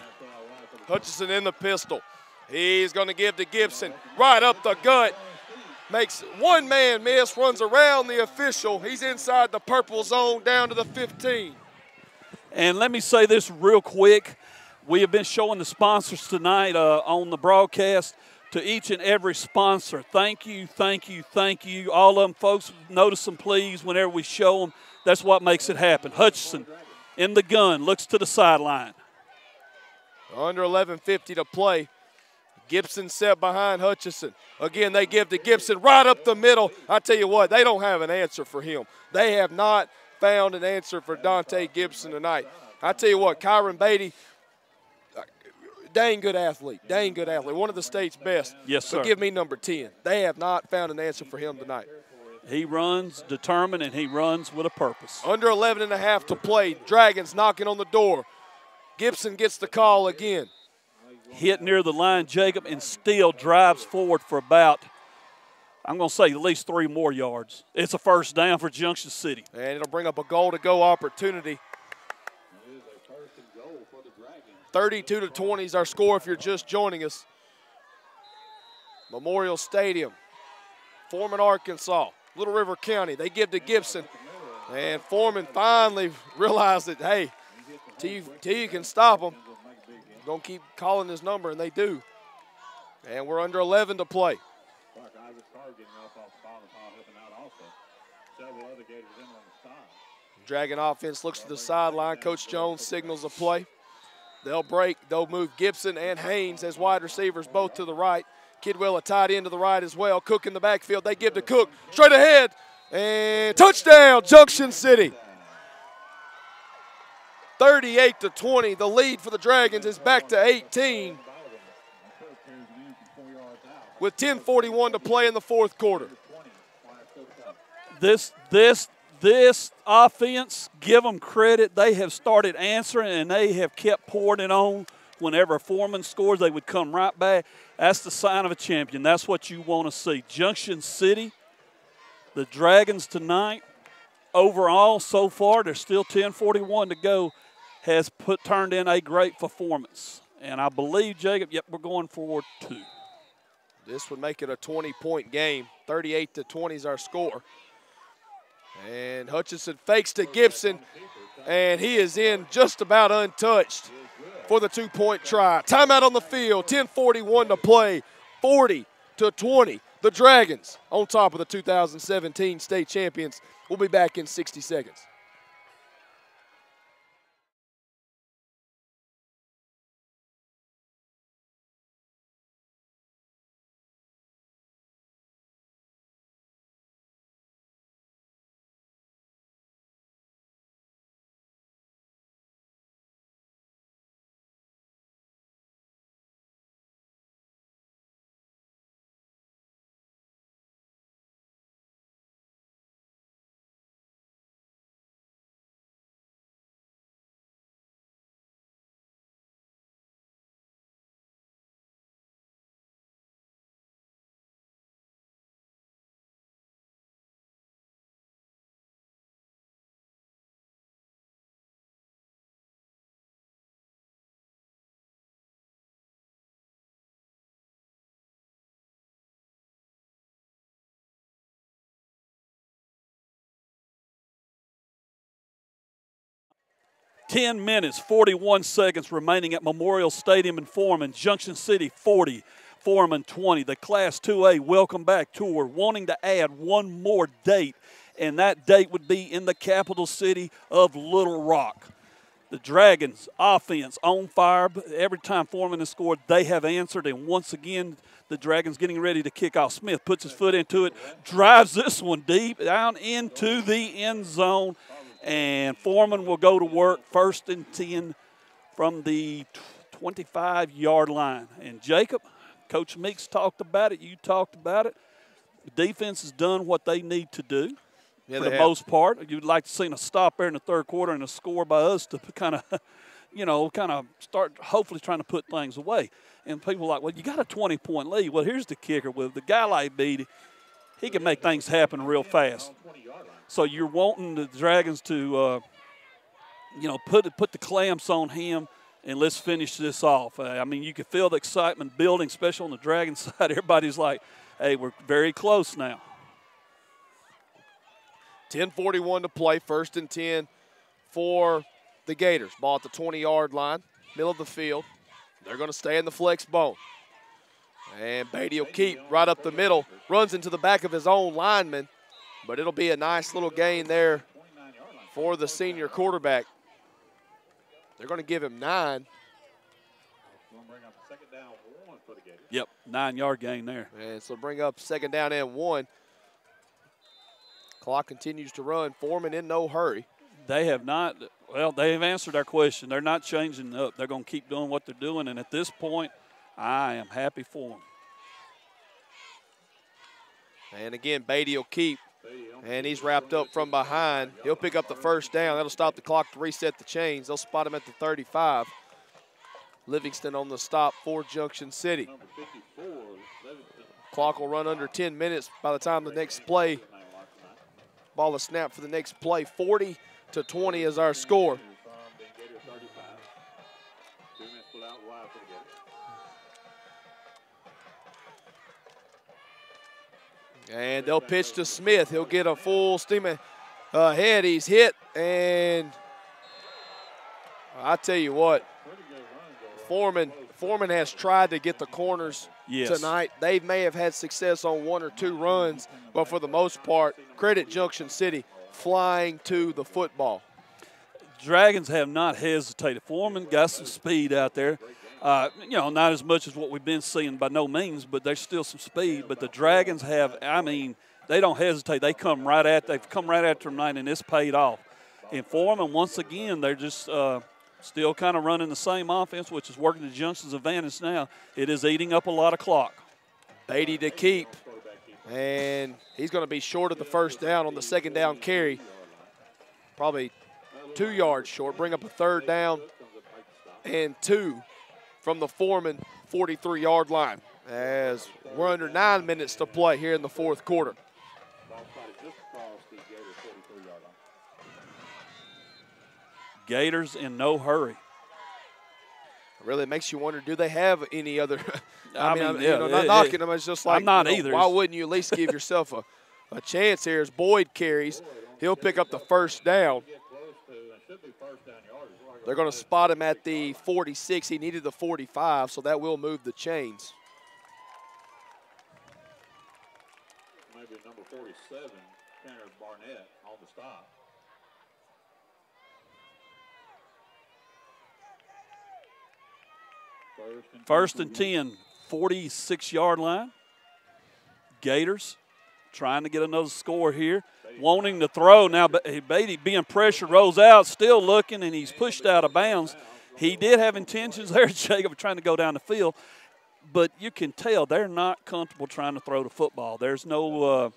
Hutchinson in the pistol. He's going to give to Gibson. Right up the gut. Makes one man miss, runs around the official. He's inside the purple zone down to the 15. And let me say this real quick. We have been showing the sponsors tonight on the broadcast. To each and every sponsor, thank you, thank you, thank you. All of them, folks, notice them, please, whenever we show them. That's what makes it happen. Hutchinson in the gun, looks to the sideline. Under 11:50 to play. Gibson set behind Hutchinson. Again, they give to Gibson right up the middle. I tell you what, they don't have an answer for him. They have not found an answer for Dante Gibson tonight. I tell you what, Kyron Beatty, dang good athlete, one of the state's best. Yes, sir. So give me number 10. They have not found an answer for him tonight. He runs determined, and he runs with a purpose. Under 11.5 to play. Dragons knocking on the door. Gibson gets the call again. Hit near the line, Jacob, and still drives forward for about, I'm going to say, at least 3 more yards. It's a first down for Junction City. And it'll bring up a goal-to-go opportunity. 32-20 is our score if you're just joining us. Memorial Stadium, Foreman, Arkansas, Little River County. They give to Gibson. And Foreman finally realized that, hey, till you can stop them, going to keep calling his number, and they do. And we're under 11 to play. Dragon offense looks to the sideline. Coach Jones signals a play. They'll break. They'll move Gibson and Haynes as wide receivers, both to the right. Kidwell a tight end to the right as well. Cook in the backfield. They give to Cook. Straight ahead. And touchdown, Junction City. 38-20. The lead for the Dragons is back to 18 with 10:41 to play in the fourth quarter. This offense, give them credit. They have started answering, and they have kept pouring it on. Whenever Foreman scores, they would come right back. That's the sign of a champion. That's what you want to see. Junction City, the Dragons tonight, overall so far, there's still 10:41 to go, has turned in a great performance. And I believe, Jacob, yep, we're going for 2. This would make it a 20-point game. 38-20 is our score. And Hutchinson fakes to Gibson, and he is in just about untouched for the 2-point try. Timeout on the field, 10:41 to play, 40-20. The Dragons on top of the 2017 state champions. We'll be back in 60 seconds. 10 minutes, 41 seconds remaining at Memorial Stadium in Foreman. Junction City 40, Foreman 20. The Class 2A Welcome Back Tour wanting to add one more date, and that date would be in the capital city of Little Rock. The Dragons offense on fire. Every time Foreman has scored, they have answered, and once again, the Dragons getting ready to kick off. Smith puts his foot into it, drives this one deep down into the end zone, and Foreman will go to work 1st and 10 from the 25-yard line. And Jacob, Coach Meeks talked about it. You talked about it. The defense has done what they need to do. Yeah, for the most part. You'd like to see a stop there in the third quarter and a score by us to kind of, start hopefully trying to put things away. And people are like, well, you got a 20-point lead. Well, here's the kicker. With the guy like Beatty, he can make things happen real fast. So you're wanting the Dragons to, put the clamps on him and let's finish this off. You can feel the excitement building, especially on the Dragon side. Everybody's like, hey, we're very close now. 10:41 to play, 1st and 10 for the Gators. Ball at the 20-yard line, middle of the field. They're going to stay in the flex bone. And Beatty will keep right up the middle, runs into the back of his own lineman, but it'll be a nice little gain there for the senior quarterback. They're going to give him 9. Yep, 9-yard gain there. And so bring up 2nd down and 1. Clock continues to run. Foreman in no hurry. They have not, they have answered our question. They're not changing up. They're going to keep doing what they're doing, and at this point, I am happy for them. And again, Beatty will keep, and he's wrapped up from behind. He'll pick up the 1st down. That'll stop the clock to reset the chains. They'll spot him at the 35. Livingston on the stop for Junction City. Clock will run under 10 minutes by the time the next play. Ball is snapped for the next play. 40-20 is our score. And they'll pitch to Smith. He'll get a full steam ahead. He's hit, and I tell you what, Foreman has tried to get the corners tonight. They may have had success on 1 or 2 runs, but for the most part, credit Junction City flying to the football. Dragons have not hesitated. Foreman got some speed out there. Not as much as what we've been seeing by no means, but there's still some speed. But the Dragons have, they don't hesitate. They've come right after them tonight, and it's paid off. And Foreman, once again, they're just still kind of running the same offense, which is working to Junction's advantage now. It is eating up a lot of clock. Beatty to keep, and he's going to be short of the 1st down on the 2nd down carry. Probably 2 yards short. Bring up a 3rd down and 2 from the Foreman 43-yard line as we're under 9 minutes to play here in the 4th quarter. Gators in no hurry. Really makes you wonder, do they have any other not knocking them. It's just like, I'm not either. Why wouldn't you at least give yourself a chance here as Boyd carries? He'll pick up the 1st down. They're going to spot him at the 46. He needed the 45, so that will move the chains. Maybe number 47, Tanner Barnett, on the stop. First and 10, 46-yard line. Gators trying to get another score here. Wanting to throw. Now, Beatty being pressured, rolls out, still looking, and he's pushed out of bounds. He did have intentions there, Jacob, trying to go down the field. But you can tell they're not comfortable trying to throw the football. There's no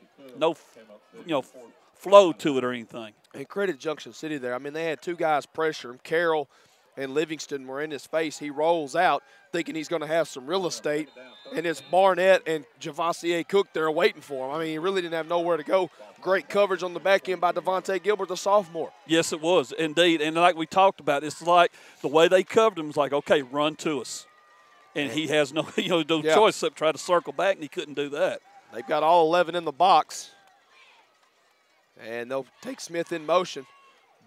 flow to it or anything. And credit Junction City there. They had 2 guys pressure him. Carroll and Livingston were in his face. He rolls out thinking he's going to have some real estate, and it's Barnett and Javassier Cook there waiting for him. He really didn't have nowhere to go. Great coverage on the back end by Devontae Gilbert, the sophomore. Yes, it was, indeed. And like we talked about, it's like the way they covered him was like, okay, run to us. And he has no choice except try to circle back, and he couldn't do that. They've got all 11 in the box. And they'll take Smith in motion.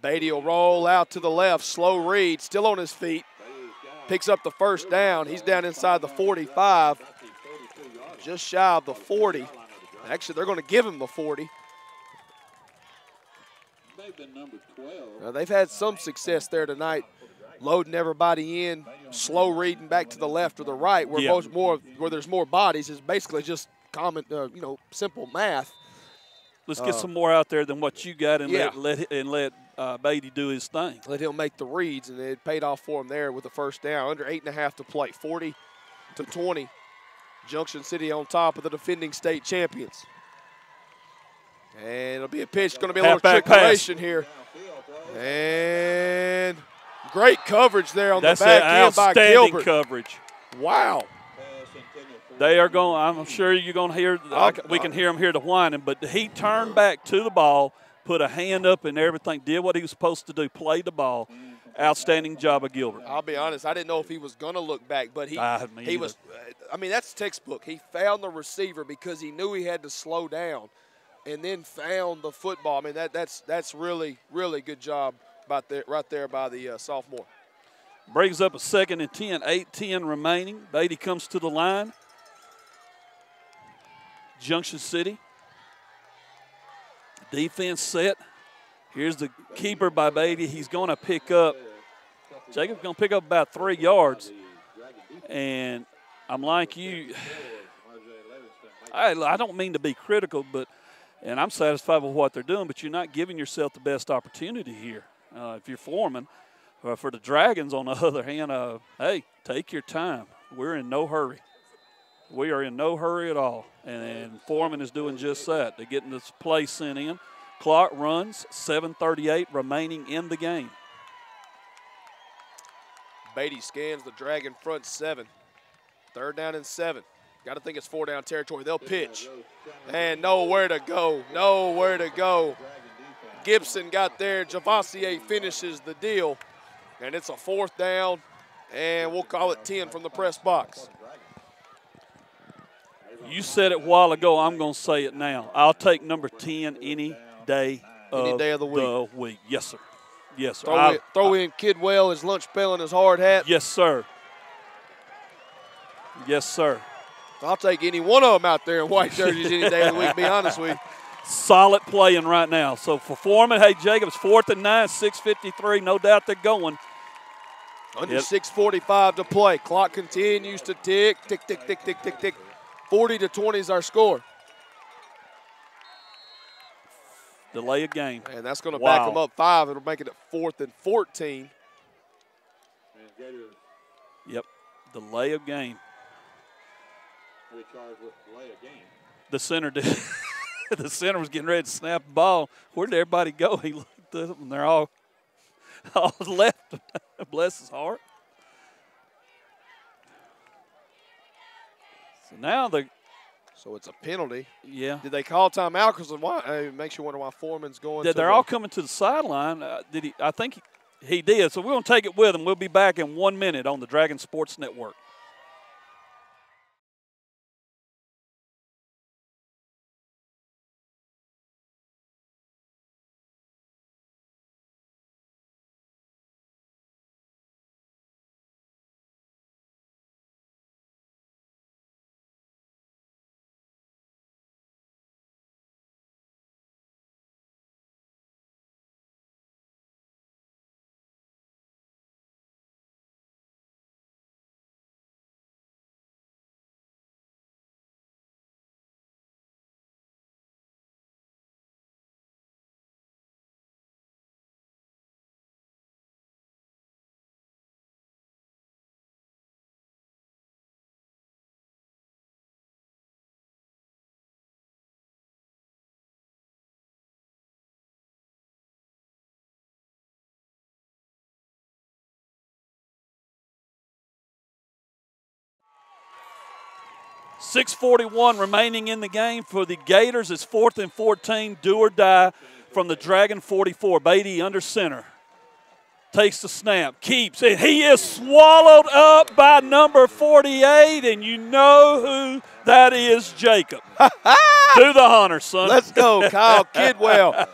Beatty will roll out to the left. Slow read, still on his feet. Picks up the first down. He's down inside the 45, just shy of the 40. Actually, they're going to give him the 40. They've had some success there tonight, loading everybody in, slow reading back to the left or the right, where where there's more bodies is basically just common, simple math. Let's get some more out there than what you got, and let Beatty do his thing. Let him make the reads, and it paid off for him there with the first down. Under 8.5 to play, 40-20. Junction City on top of the defending state champions. And it'll be a pitch. It's going to be a little triculation here. And great coverage there on the back end by Gilbert. Outstanding coverage. Wow. They are going, I'm sure you're going to hear, we can hear him here to whining, but he turned back to the ball, put a hand up and everything, did what he was supposed to do, played the ball. Outstanding job of Gilbert. I'll be honest, I didn't know if he was going to look back, but he was, that's textbook. He found the receiver because he knew he had to slow down and then found the football. I mean, that's really, really good job right there by the sophomore. Brings up a 2nd and 10, 8:10 remaining. Beatty comes to the line. Junction City. Defense set. Here's the keeper by Beatty. He's going to pick up, Jacob's going to pick up about 3 yards. And I'm like you, I don't mean to be critical, and I'm satisfied with what they're doing, but you're not giving yourself the best opportunity here. If you're Foreman, for the Dragons, on the other hand, hey, take your time. We're in no hurry. We are in no hurry at all, and Foreman is doing just that. They're getting this play sent in. Clock runs, 7:38 remaining in the game. Beatty scans the Dragon front 7. 3rd down and 7. Got to think it's 4-down territory. They'll pitch. And nowhere to go. Nowhere to go. Gibson got there. Javassier finishes the deal. And it's a 4th down. And we'll call it 10 from the press box. You said it a while ago. I'm going to say it now. I'll take number 10 any day of the week. Yes, sir. Yes, sir. Throw in Kidwell, his lunch pail, and his hard hat. Yes, sir. Yes, sir. I'll take any one of them out there in white jerseys any day of the week, to be honest with you. Solid playing right now. So for Foreman, hey, Jacobs, 4th and 9, 6:53. No doubt they're going. Under 6:45 to play. Clock continues to tick, tick, tick, tick, tick, tick, tick. 40-20 is our score. Delay a game. And that's going to back them up 5. It'll make it at 4th and 14. Yep, delay of game. The center did. The center was getting ready to snap the ball. Where did everybody go? He looked up and they're all left. Bless his heart. So now So it's a penalty. Yeah. Did they call timeout? Because it makes you wonder why Foreman's going. They're all coming to the sideline. I think he did. So we're going to take it with him. We'll be back in 1 minute on the Dragon Sports Network. .641 remaining in the game for the Gators. It's 4th and 14, do or die from the Dragon 44. Beatty under center. takes the snap, keeps, and he is swallowed up by number 48, and you know who that is, Jacob. Do the honor, son. Let's go, Kyle Kidwell.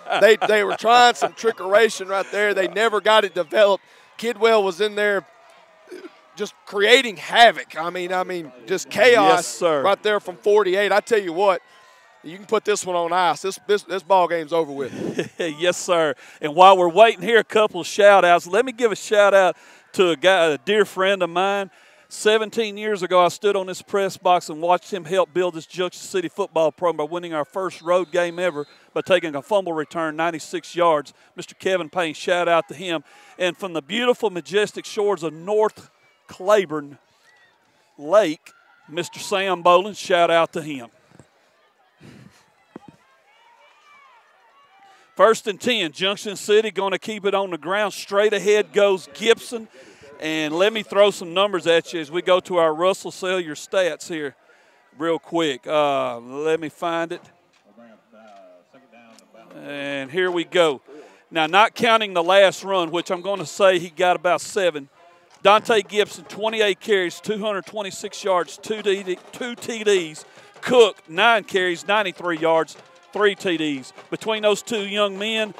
They were trying some trickeration right there. They never got it developed. Kidwell was in there just creating havoc. I mean, just chaos right there from 48. I tell you what, you can put this one on ice. This ball game's over with. Yes, sir. And while we're waiting here, a couple of shout-outs. Let me give a shout-out to a dear friend of mine. 17 years ago, I stood on this press box and watched him help build this Junction City football program by winning our first road game ever by taking a fumble return 96 yards. Mr. Kevin Payne, shout-out to him. And from the beautiful, majestic shores of North Claiborne Lake, Mr. Sam Bolin, shout-out to him. 1st and 10, Junction City going to keep it on the ground. Straight ahead goes Gibson. And let me throw some numbers at you as we go to our Russell Sellier stats here real quick. Let me find it. And here we go. Now, not counting the last run, which I'm going to say he got about 7. Dante Gibson, 28 carries, 226 yards, 2 TDs. Cook, 9 carries, 93 yards, 3 TDs. Between those two young men,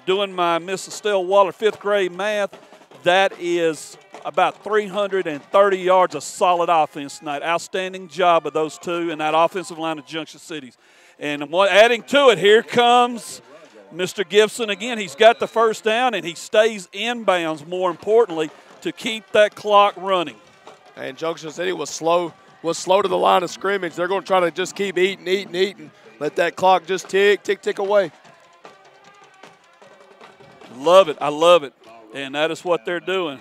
doing my Miss Estelle Waller 5th grade math, that is about 330 yards of solid offense tonight. Outstanding job of those two and that offensive line of Junction Cities. And adding to it, here comes Mr. Gibson again. He's got the first down, and he stays inbounds, more importantly, to keep that clock running. And Junction City was slow to the line of scrimmage. They're going to try to just keep eating, let that clock just tick away. Love it. I love it. And that is what they're doing.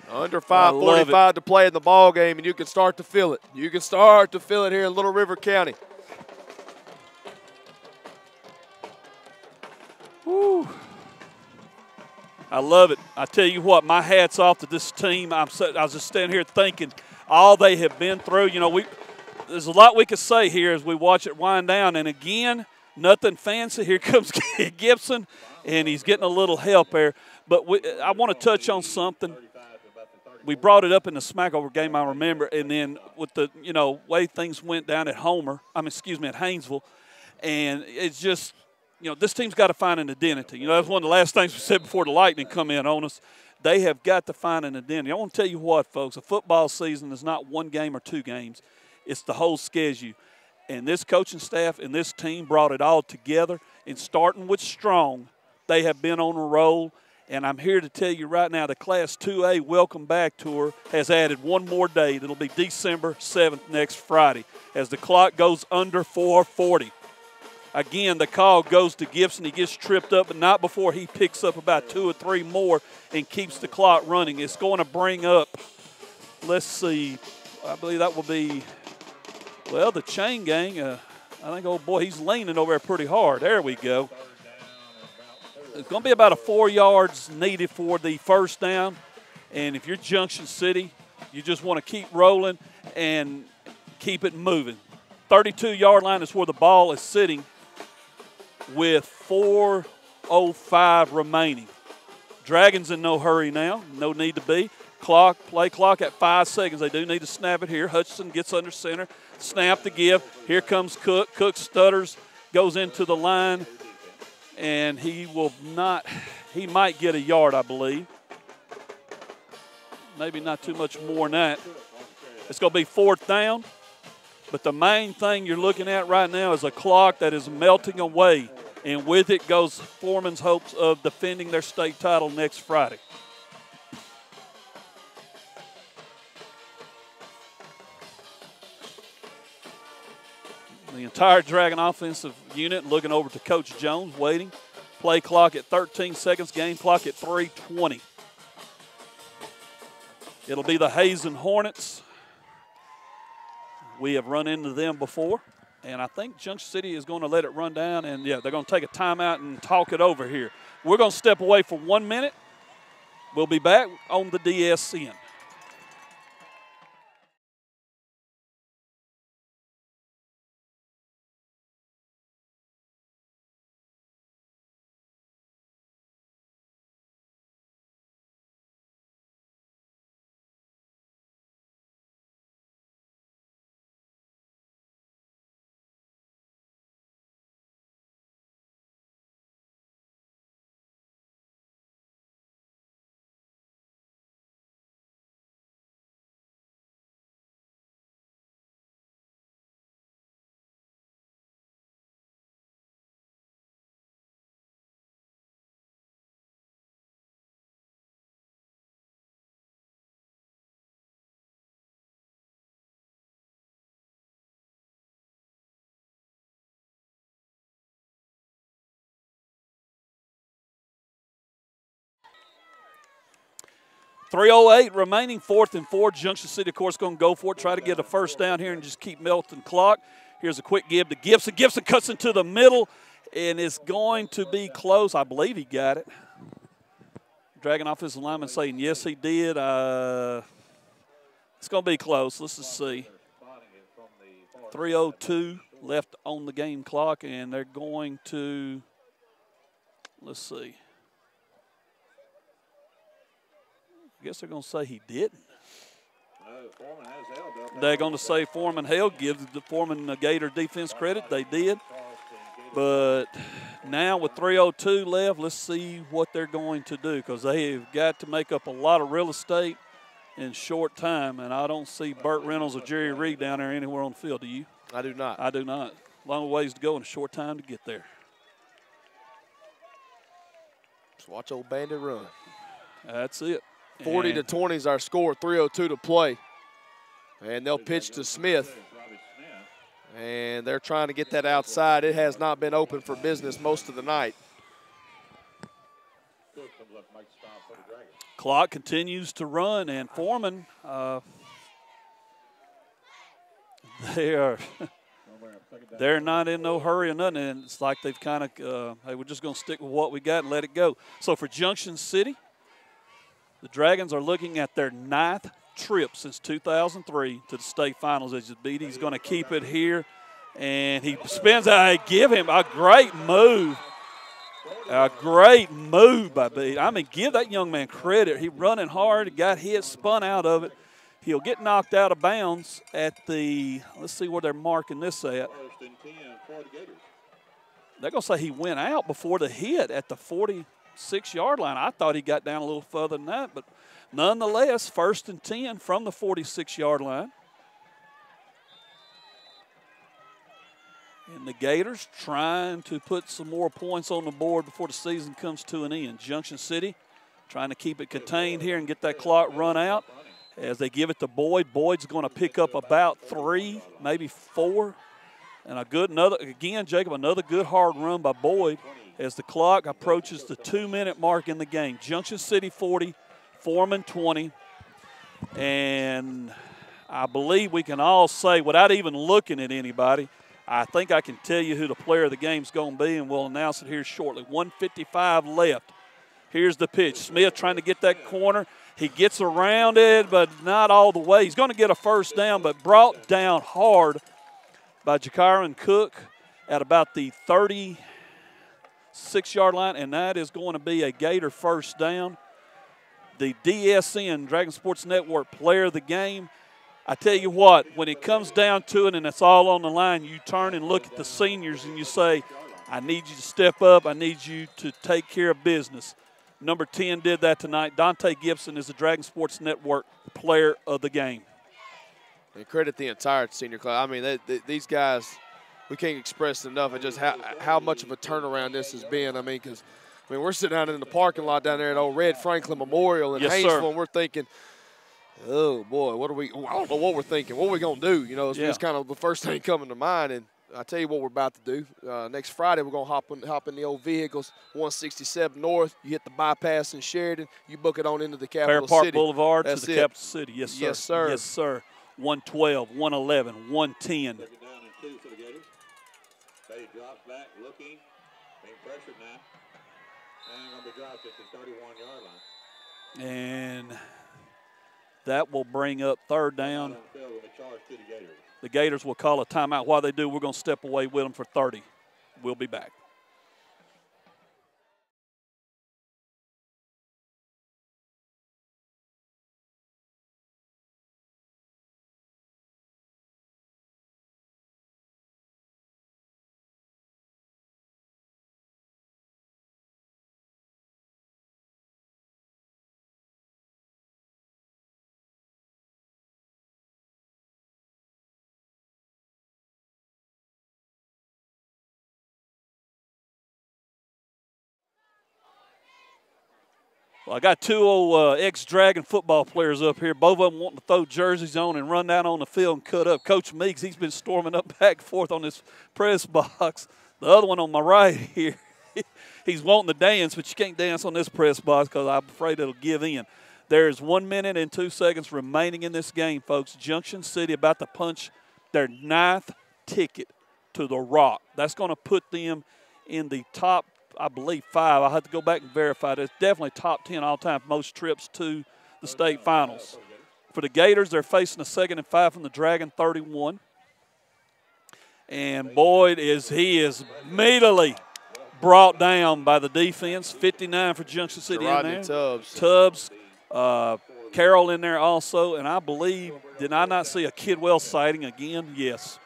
Under 5:45 to play in the ball game, and you can start to feel it. You can start to feel it here in Little River County. Woo. I love it. I tell you what, my hat's off to this team. I was just standing here thinking all they have been through. You know, there's a lot we could say here as we watch it wind down. And again, nothing fancy. Here comes Gibson, and he's getting a little help there. But I want to touch on something. We brought it up in the Smackover game, I remember, and then with the way things went down at at Haynesville, and it's just this team's got to find an identity. That's one of the last things we said before the Lightning come in on us. They have got to find an identity. I want to tell you what, folks, a football season is not one game or 2 games. It's the whole schedule. And this coaching staff and this team brought it all together. And starting with strong, they have been on a roll. And I'm here to tell you right now, the Class 2A Welcome Back Tour has added one more date. It'll be December 7th, next Friday, as the clock goes under 4:40. Again, the call goes to Gibson. He gets tripped up, but not before he picks up about 2 or 3 more and keeps the clock running. It's going to bring up, let's see, I believe that will be, well, the chain gang. I think, oh boy, he's leaning over there pretty hard. There we go. It's going to be about 4 yards needed for the first down. And if you're Junction City, you just want to keep rolling and keep it moving. 32-yard line is where the ball is sitting with 4:05 remaining. Dragons in no hurry now. No need to be. Play clock at 5 seconds. They do need to snap it here. Hutchinson gets under center. Snap to give. Here comes Cook. Cook stutters, goes into the line. And he might get a yard, I believe. Maybe not too much more than that. It's going to be 4th down. But the main thing you're looking at right now is a clock that is melting away. And with it goes Foreman's hopes of defending their state title next Friday. The entire Dragon offensive unit looking over to Coach Jones, waiting. Play clock at 13 seconds, game clock at 3:20. It'll be the Hazen Hornets. We have run into them before, and I think Junction City is going to let it run down, and, yeah, they're going to take a timeout and talk it over here. We're going to step away for 1 minute. We'll be back on the DSN. 3:08 remaining, 4th and 4. Junction City, of course, going to go for it, try to get a first down here and just keep melting clock. Here's a quick give to Gibson. Gibson cuts into the middle, and it's going to be close. I believe he got it. Dragging off his lineman saying, yes, he did. It's going to be close. Let's just see. 3:02 left on the game clock, and they're going to, let's see. I guess they're going to say he didn't. They're going to say Foreman held. Give the Foreman Gator defense credit. They did. But now with 3:02 left, let's see what they're going to do, because they have got to make up a lot of real estate in short time, and I don't see Burt Reynolds or Jerry Reed down there anywhere on the field. Do you? I do not. I do not. Long ways to go and a short time to get there. Just watch old Bandit run. That's it. 40-20 is our score, 3:02 to play. And they'll pitch to Smith. And they're trying to get that outside. It has not been open for business most of the night. Clock continues to run, and Foreman, they're not in no hurry or nothing, and it's like they've kind of, hey, we're just going to stick with what we got and let it go. So for Junction City, the Dragons are looking at their 9th trip since 2003 to the state finals. As beat, he's going to keep it here, and he spins out. I give him a great move. A great move by Beat. I mean, give that young man credit. He running hard, got hit, spun out of it. He'll get knocked out of bounds at the, let's see where they're marking this at. They're going to say he went out before the hit at the 46-yard line. I thought he got down a little further than that, but nonetheless, 1st and 10 from the 46-yard line. And the Gators trying to put some more points on the board before the season comes to an end. Junction City trying to keep it contained here and get that clock run out as they give it to Boyd. Boyd's going to pick up about 3, maybe 4. And again, Jacob, another good hard run by Boyd as the clock approaches the 2-minute mark in the game. Junction City 40, Foreman 20. And I believe we can all say, without even looking at anybody, I think I can tell you who the player of the game's going to be, and we'll announce it here shortly. 1:55 left. Here's the pitch. Smith trying to get that corner. He gets around it, but not all the way. He's going to get a first down, but brought down hard by Jakaran Cook at about the 36-yard line, and that is going to be a Gator first down. The DSN, Dragon Sports Network, player of the game. I tell you what, when it comes down to it and it's all on the line, you turn and look at the seniors and you say, I need you to step up. I need you to take care of business. Number 10 did that tonight. Dante Gibson is the Dragon Sports Network player of the game. And credit the entire senior class. I mean, these guys, we can't express enough of just how much of a turnaround this has been. I mean, because we're sitting down in the parking lot down there at old Red Franklin Memorial in Haynesville, and we're thinking, oh, boy, I don't know what we're thinking. What are we going to do? You know, it's kind of the first thing coming to mind. And I tell you what we're about to do. Next Friday, we're going to hop in the old vehicles, 167 North. You hit the bypass in Sheridan. You book it on into the capital Fair Park city. Boulevard That's to the it. capital city. Yes, sir. Yes, sir. Yes, sir. 112, 111, 110. Second down and 2 for the Gators. They drops back, looking, being pressured now. And going to be dropped at the 31-yard line. And that will bring up 3rd down. The Gators will call a timeout. While they do, we're going to step away with them for 30. We'll be back. Well, I got 2 old ex-Dragon football players up here, both of them wanting to throw jerseys on and run down on the field and cut up. Coach Meeks, he's been storming up back and forth on this press box. The other one on my right here, he's wanting to dance, but you can't dance on this press box because I'm afraid it'll give in. There's 1 minute and 2 seconds remaining in this game, folks. Junction City about to punch their 9th ticket to the Rock. That's going to put them in the top, I believe, 5. I'll have to go back and verify that. It's definitely top 10 all-time most trips to the state finals. For the Gators, they're facing a 2nd and 5 from the Dragon 31. And Boyd is immediately brought down by the defense. 59 for Junction City in there. Tubbs. Carroll in there also. And I believe, did I not see a Kidwell sighting again? Yes.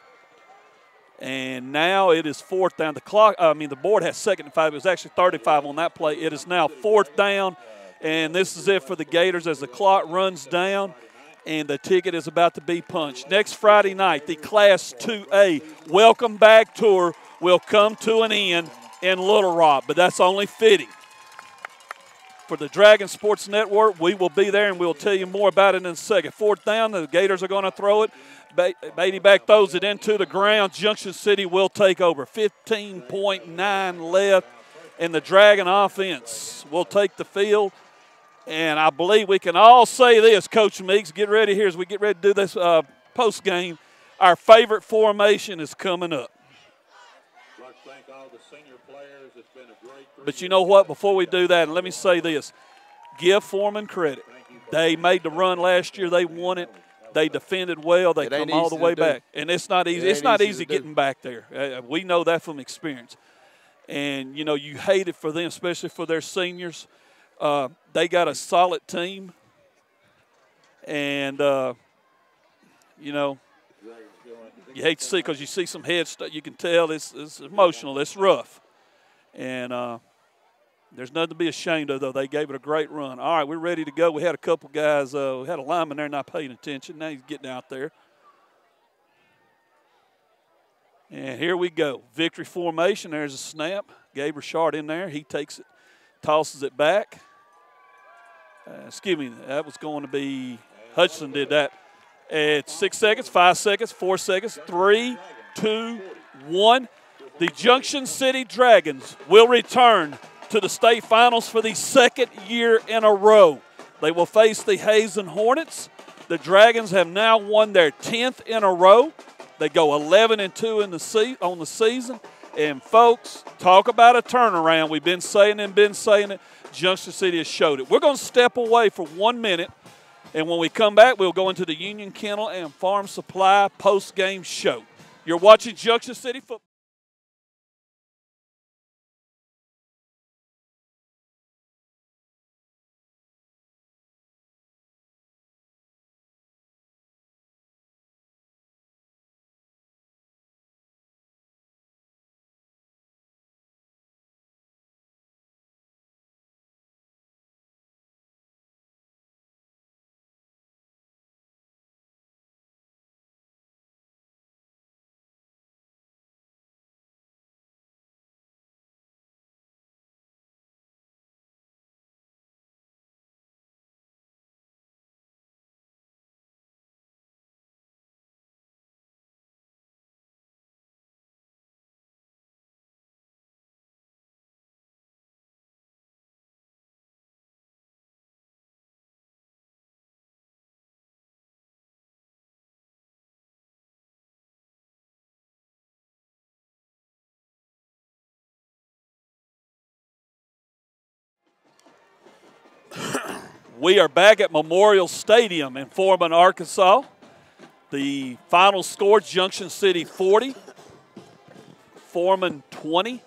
And now it is 4th down. The board has 2nd and 5. It was actually 35 on that play. It is now 4th down. And this is it for the Gators as the clock runs down and the ticket is about to be punched. Next Friday night, the Class 2A Welcome Back Tour will come to an end in Little Rock, but that's only fitting. For the Dragon Sports Network, we will be there, and we'll tell you more about it in a second. 4th down, the Gators are going to throw it. Beatty back throws it into the ground. Junction City will take over. 15.9 left, and the Dragon offense will take the field. And I believe we can all say this, Coach Meeks, get ready here as we get ready to do this post game. Our favorite formation is coming up. But you know what? Before we do that, and let me say this. Give Foreman credit. They made the run last year. They won it. They defended well. They come all the way back. And it's not easy. It's not easy getting back there. We know that from experience. And, you know, you hate it for them, especially for their seniors. They got a solid team, and, you know, you hate to see because you see some heads, you can tell it's emotional, it's rough. And there's nothing to be ashamed of, though. They gave it a great run. All right, we're ready to go. We had a couple guys, we had a lineman there not paying attention. Now he's getting out there. And here we go. Victory formation. There's a snap. Gabe Richard in there. He takes it. Tosses it back. Excuse me, that was going to be Hudson did that. It's 6 seconds, 5 seconds, 4 seconds, 3, 2, 1. The Junction City Dragons will return to the state finals for the 2nd year in a row. They will face the Hazen Hornets. The Dragons have now won their 10th in a row. They go 11-2 on the season. And, folks, talk about a turnaround. We've been saying it. Junction City has showed it. We're going to step away for 1 minute, and when we come back, we'll go into the Union Kennel and Farm Supply post-game show. You're watching Junction City Football. We are back at Memorial Stadium in Foreman, Arkansas. The final score, Junction City 40, Foreman 20.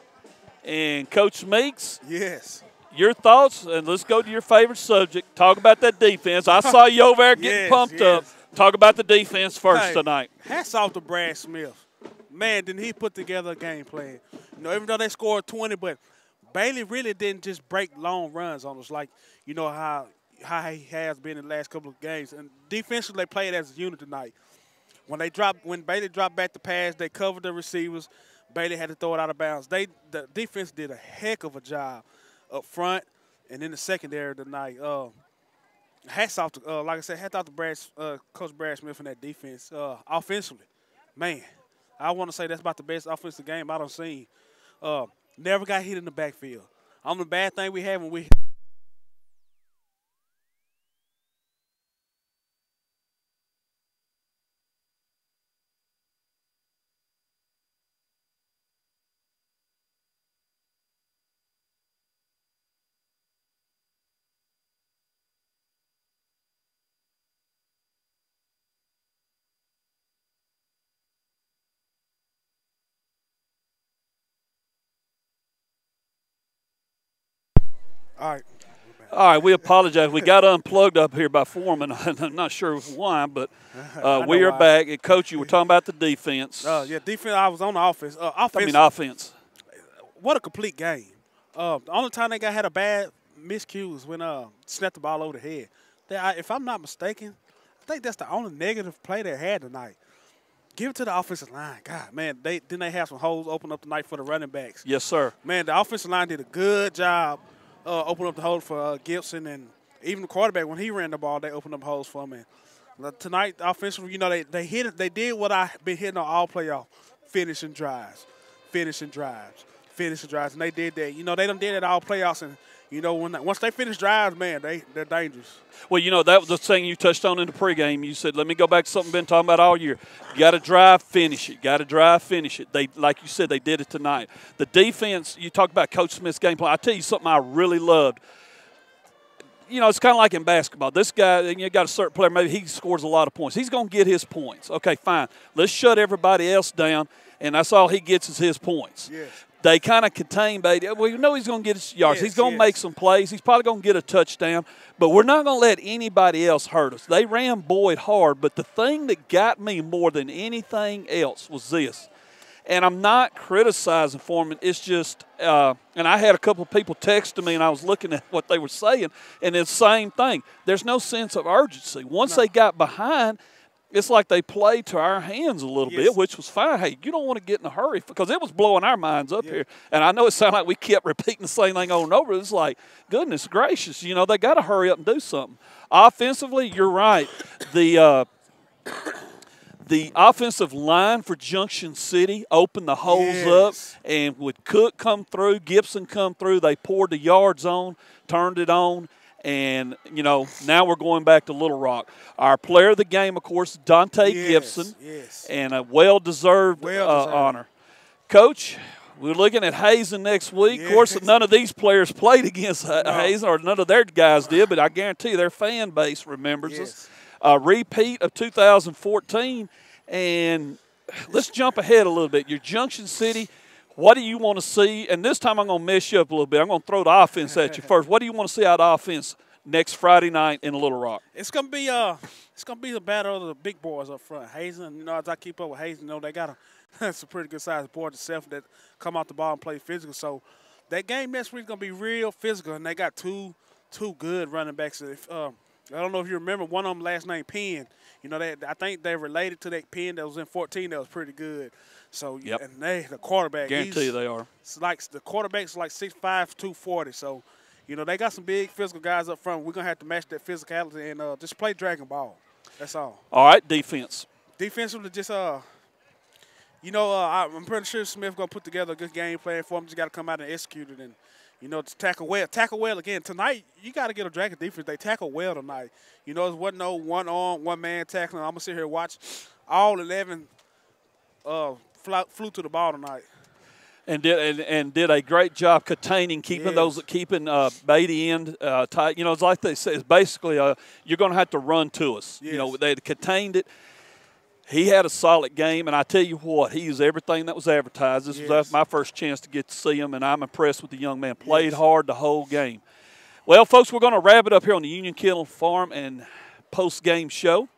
And Coach Meeks. Yes. Your thoughts, and let's go to your favorite subject. Talk about that defense. I saw you over there getting pumped up. Talk about the defense first tonight. Hats off to Brad Smith. Man, didn't he put together a game plan. You know, even though they scored 20, but Bailey really didn't just break long runs on us like, you know, how he has been in the last couple of games. And defensively, they played as a unit tonight. When Bailey dropped back the pass, they covered the receivers. Bailey had to throw it out of bounds. The defense did a heck of a job up front and in the secondary tonight. Hats off to, like I said, hats off to Coach Brad Smith and that defense. Offensively, man, I want to say that's about the best offensive game I done seen. Never got hit in the backfield. The bad thing we had when we All right. All right, we apologize. We got unplugged up here by Foreman. I'm not sure why, but we are back. And, Coach, you were talking about the defense. Yeah, defense. I was on the offense. Offense. What a complete game. The only time they had a bad miscue was when snapped the ball over the head. If I'm not mistaken, I think that's the only negative play they had tonight. Give it to the offensive line. God, man, they have some holes open up tonight for the running backs. Yes, sir. Man, the offensive line did a good job opening up the hole for Gibson, and even the quarterback, when he ran the ball, they opened up holes for him. And tonight, offensively, you know, they hit it. They did what I've been hitting on all playoff, finishing drives. And they did that. You know, they done did it all playoffs, and you know, once they finish drives, man, they're dangerous. Well, you know, that was the thing you touched on in the pregame. You said, let me go back to something we've been talking about all year. You got to drive, finish it. They, like you said, they did it tonight. The defense, you talk about Coach Smith's game plan. I'll tell you something I really loved. You know, it's kind of like in basketball. This guy, you got a certain player, maybe he scores a lot of points. He's going to get his points. Okay, fine. Let's shut everybody else down, and that's all he gets is his points. Yes. They kind of contain Beatty. Well, you know he's going to get his yards. He's going to make some plays. He's probably going to get a touchdown. But we're not going to let anybody else hurt us. They ran Boyd hard. But the thing that got me more than anything else was this. And I'm not criticizing Foreman. It's just, and I had a couple of people texting me, and I was looking at what they were saying, and it's the same thing. There's no sense of urgency. Once they got behind, it's like they played to our hands a little bit, which was fine. Hey, you don't want to get in a hurry because it was blowing our minds up here. And I know it sounded like we kept repeating the same thing over and over. It's like, goodness gracious, you know, they got to hurry up and do something. Offensively, you're right. The offensive line for Junction City opened the holes up, and with Cook come through, Gibson come through, they poured the yards on, turned it on. And, you know, now we're going back to Little Rock. Our player of the game, of course, Dante Gibson, and a well-deserved honor. Coach, we're looking at Hazen next week. Of course, none of these players played against Hazen, or none of their guys did, but I guarantee you their fan base remembers us. A repeat of 2014, and let's jump ahead a little bit. Your Junction City, what do you want to see? And this time I'm going to mess you up a little bit. I'm going to throw the offense at you first. What do you want to see out of offense next Friday night in Little Rock? It's going to be the battle of the big boys up front. Hazen, you know, as I keep up with Hazen, you know, they got that's a pretty good sized board itself that come out the ball and play physical. So that game next week is going to be real physical, and they got two good running backs. I don't know if you remember one of them last name Penn. You know, I think they're related to that Penn that was in 14 that was pretty good. So, and the quarterback. Guarantee you they are. It's like the quarterback's like 6'5", 240. So, you know, they got some big physical guys up front. We're going to have to match that physicality and just play Dragon Ball. That's all. All right, defense. Defensively, just, you know, I'm pretty sure Smith going to put together a good game plan for him. Just got to come out and execute it and, you know, to tackle well. Tackle well again. Tonight, you got to get a Dragon defense. They tackle well tonight. You know, it wasn't no one-on, one-man tackling. I'm going to sit here and watch all 11 flew to the ball tonight. And did a great job containing, keeping Beatty in tight. You know, it's like they say, it's basically you're going to have to run to us. You know, they contained it. He had a solid game, and I tell you what, he is everything that was advertised. This was my first chance to get to see him, and I'm impressed with the young man. Played hard the whole game. Well, folks, we're going to wrap it up here on the Union Kennel Farm and post-game show.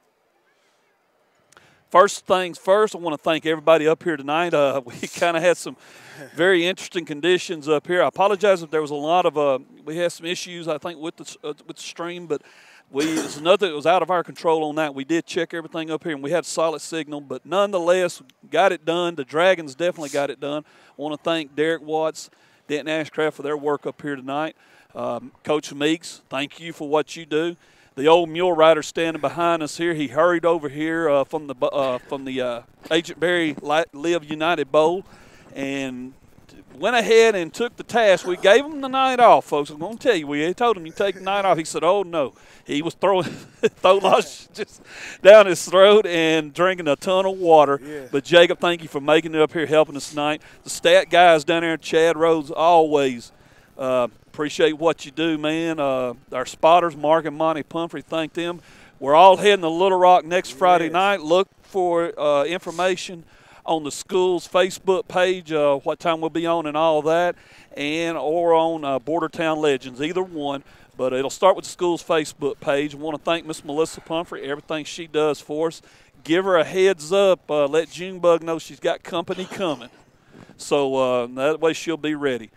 First things first, I want to thank everybody up here tonight. We kind of had some very interesting conditions up here. I apologize if there was a lot of we had some issues, I think, with the stream, but it's nothing that was out of our control on that. We did check everything up here, and we had solid signal, but nonetheless, got it done. The Dragons definitely got it done. I want to thank Derek Watts, Denton Ashcraft for their work up here tonight. Coach Meeks, thank you for what you do. The old mule rider standing behind us here, he hurried over here from the Agent Barry Live United Bowl and went ahead and took the task. We gave him the night off, folks. I'm going to tell you, we told him you take the night off. He said, oh, no. He was throwing just down his throat and drinking a ton of water. Yeah. But, Jacob, thank you for making it up here, helping us tonight. The stat guys down there, Chad Rhodes, always appreciate what you do, man. Our spotters, Mark and Monty Pumphrey, thank them. We're all heading to Little Rock next Friday night. Look for information on the school's Facebook page, what time we'll be on and all that, and or on Bordertown Legends, either one. But it'll start with the school's Facebook page. I want to thank Miss Melissa Pumphrey, everything she does for us. Give her a heads up. Let Junebug know she's got company coming. So that way she'll be ready.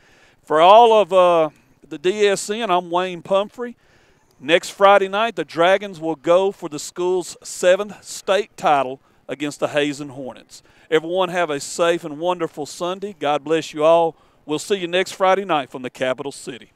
For all of the DSN, I'm Wayne Pumphrey. Next Friday night, the Dragons will go for the school's 7th state title against the Hazen Hornets. Everyone have a safe and wonderful Sunday. God bless you all. We'll see you next Friday night from the capital city.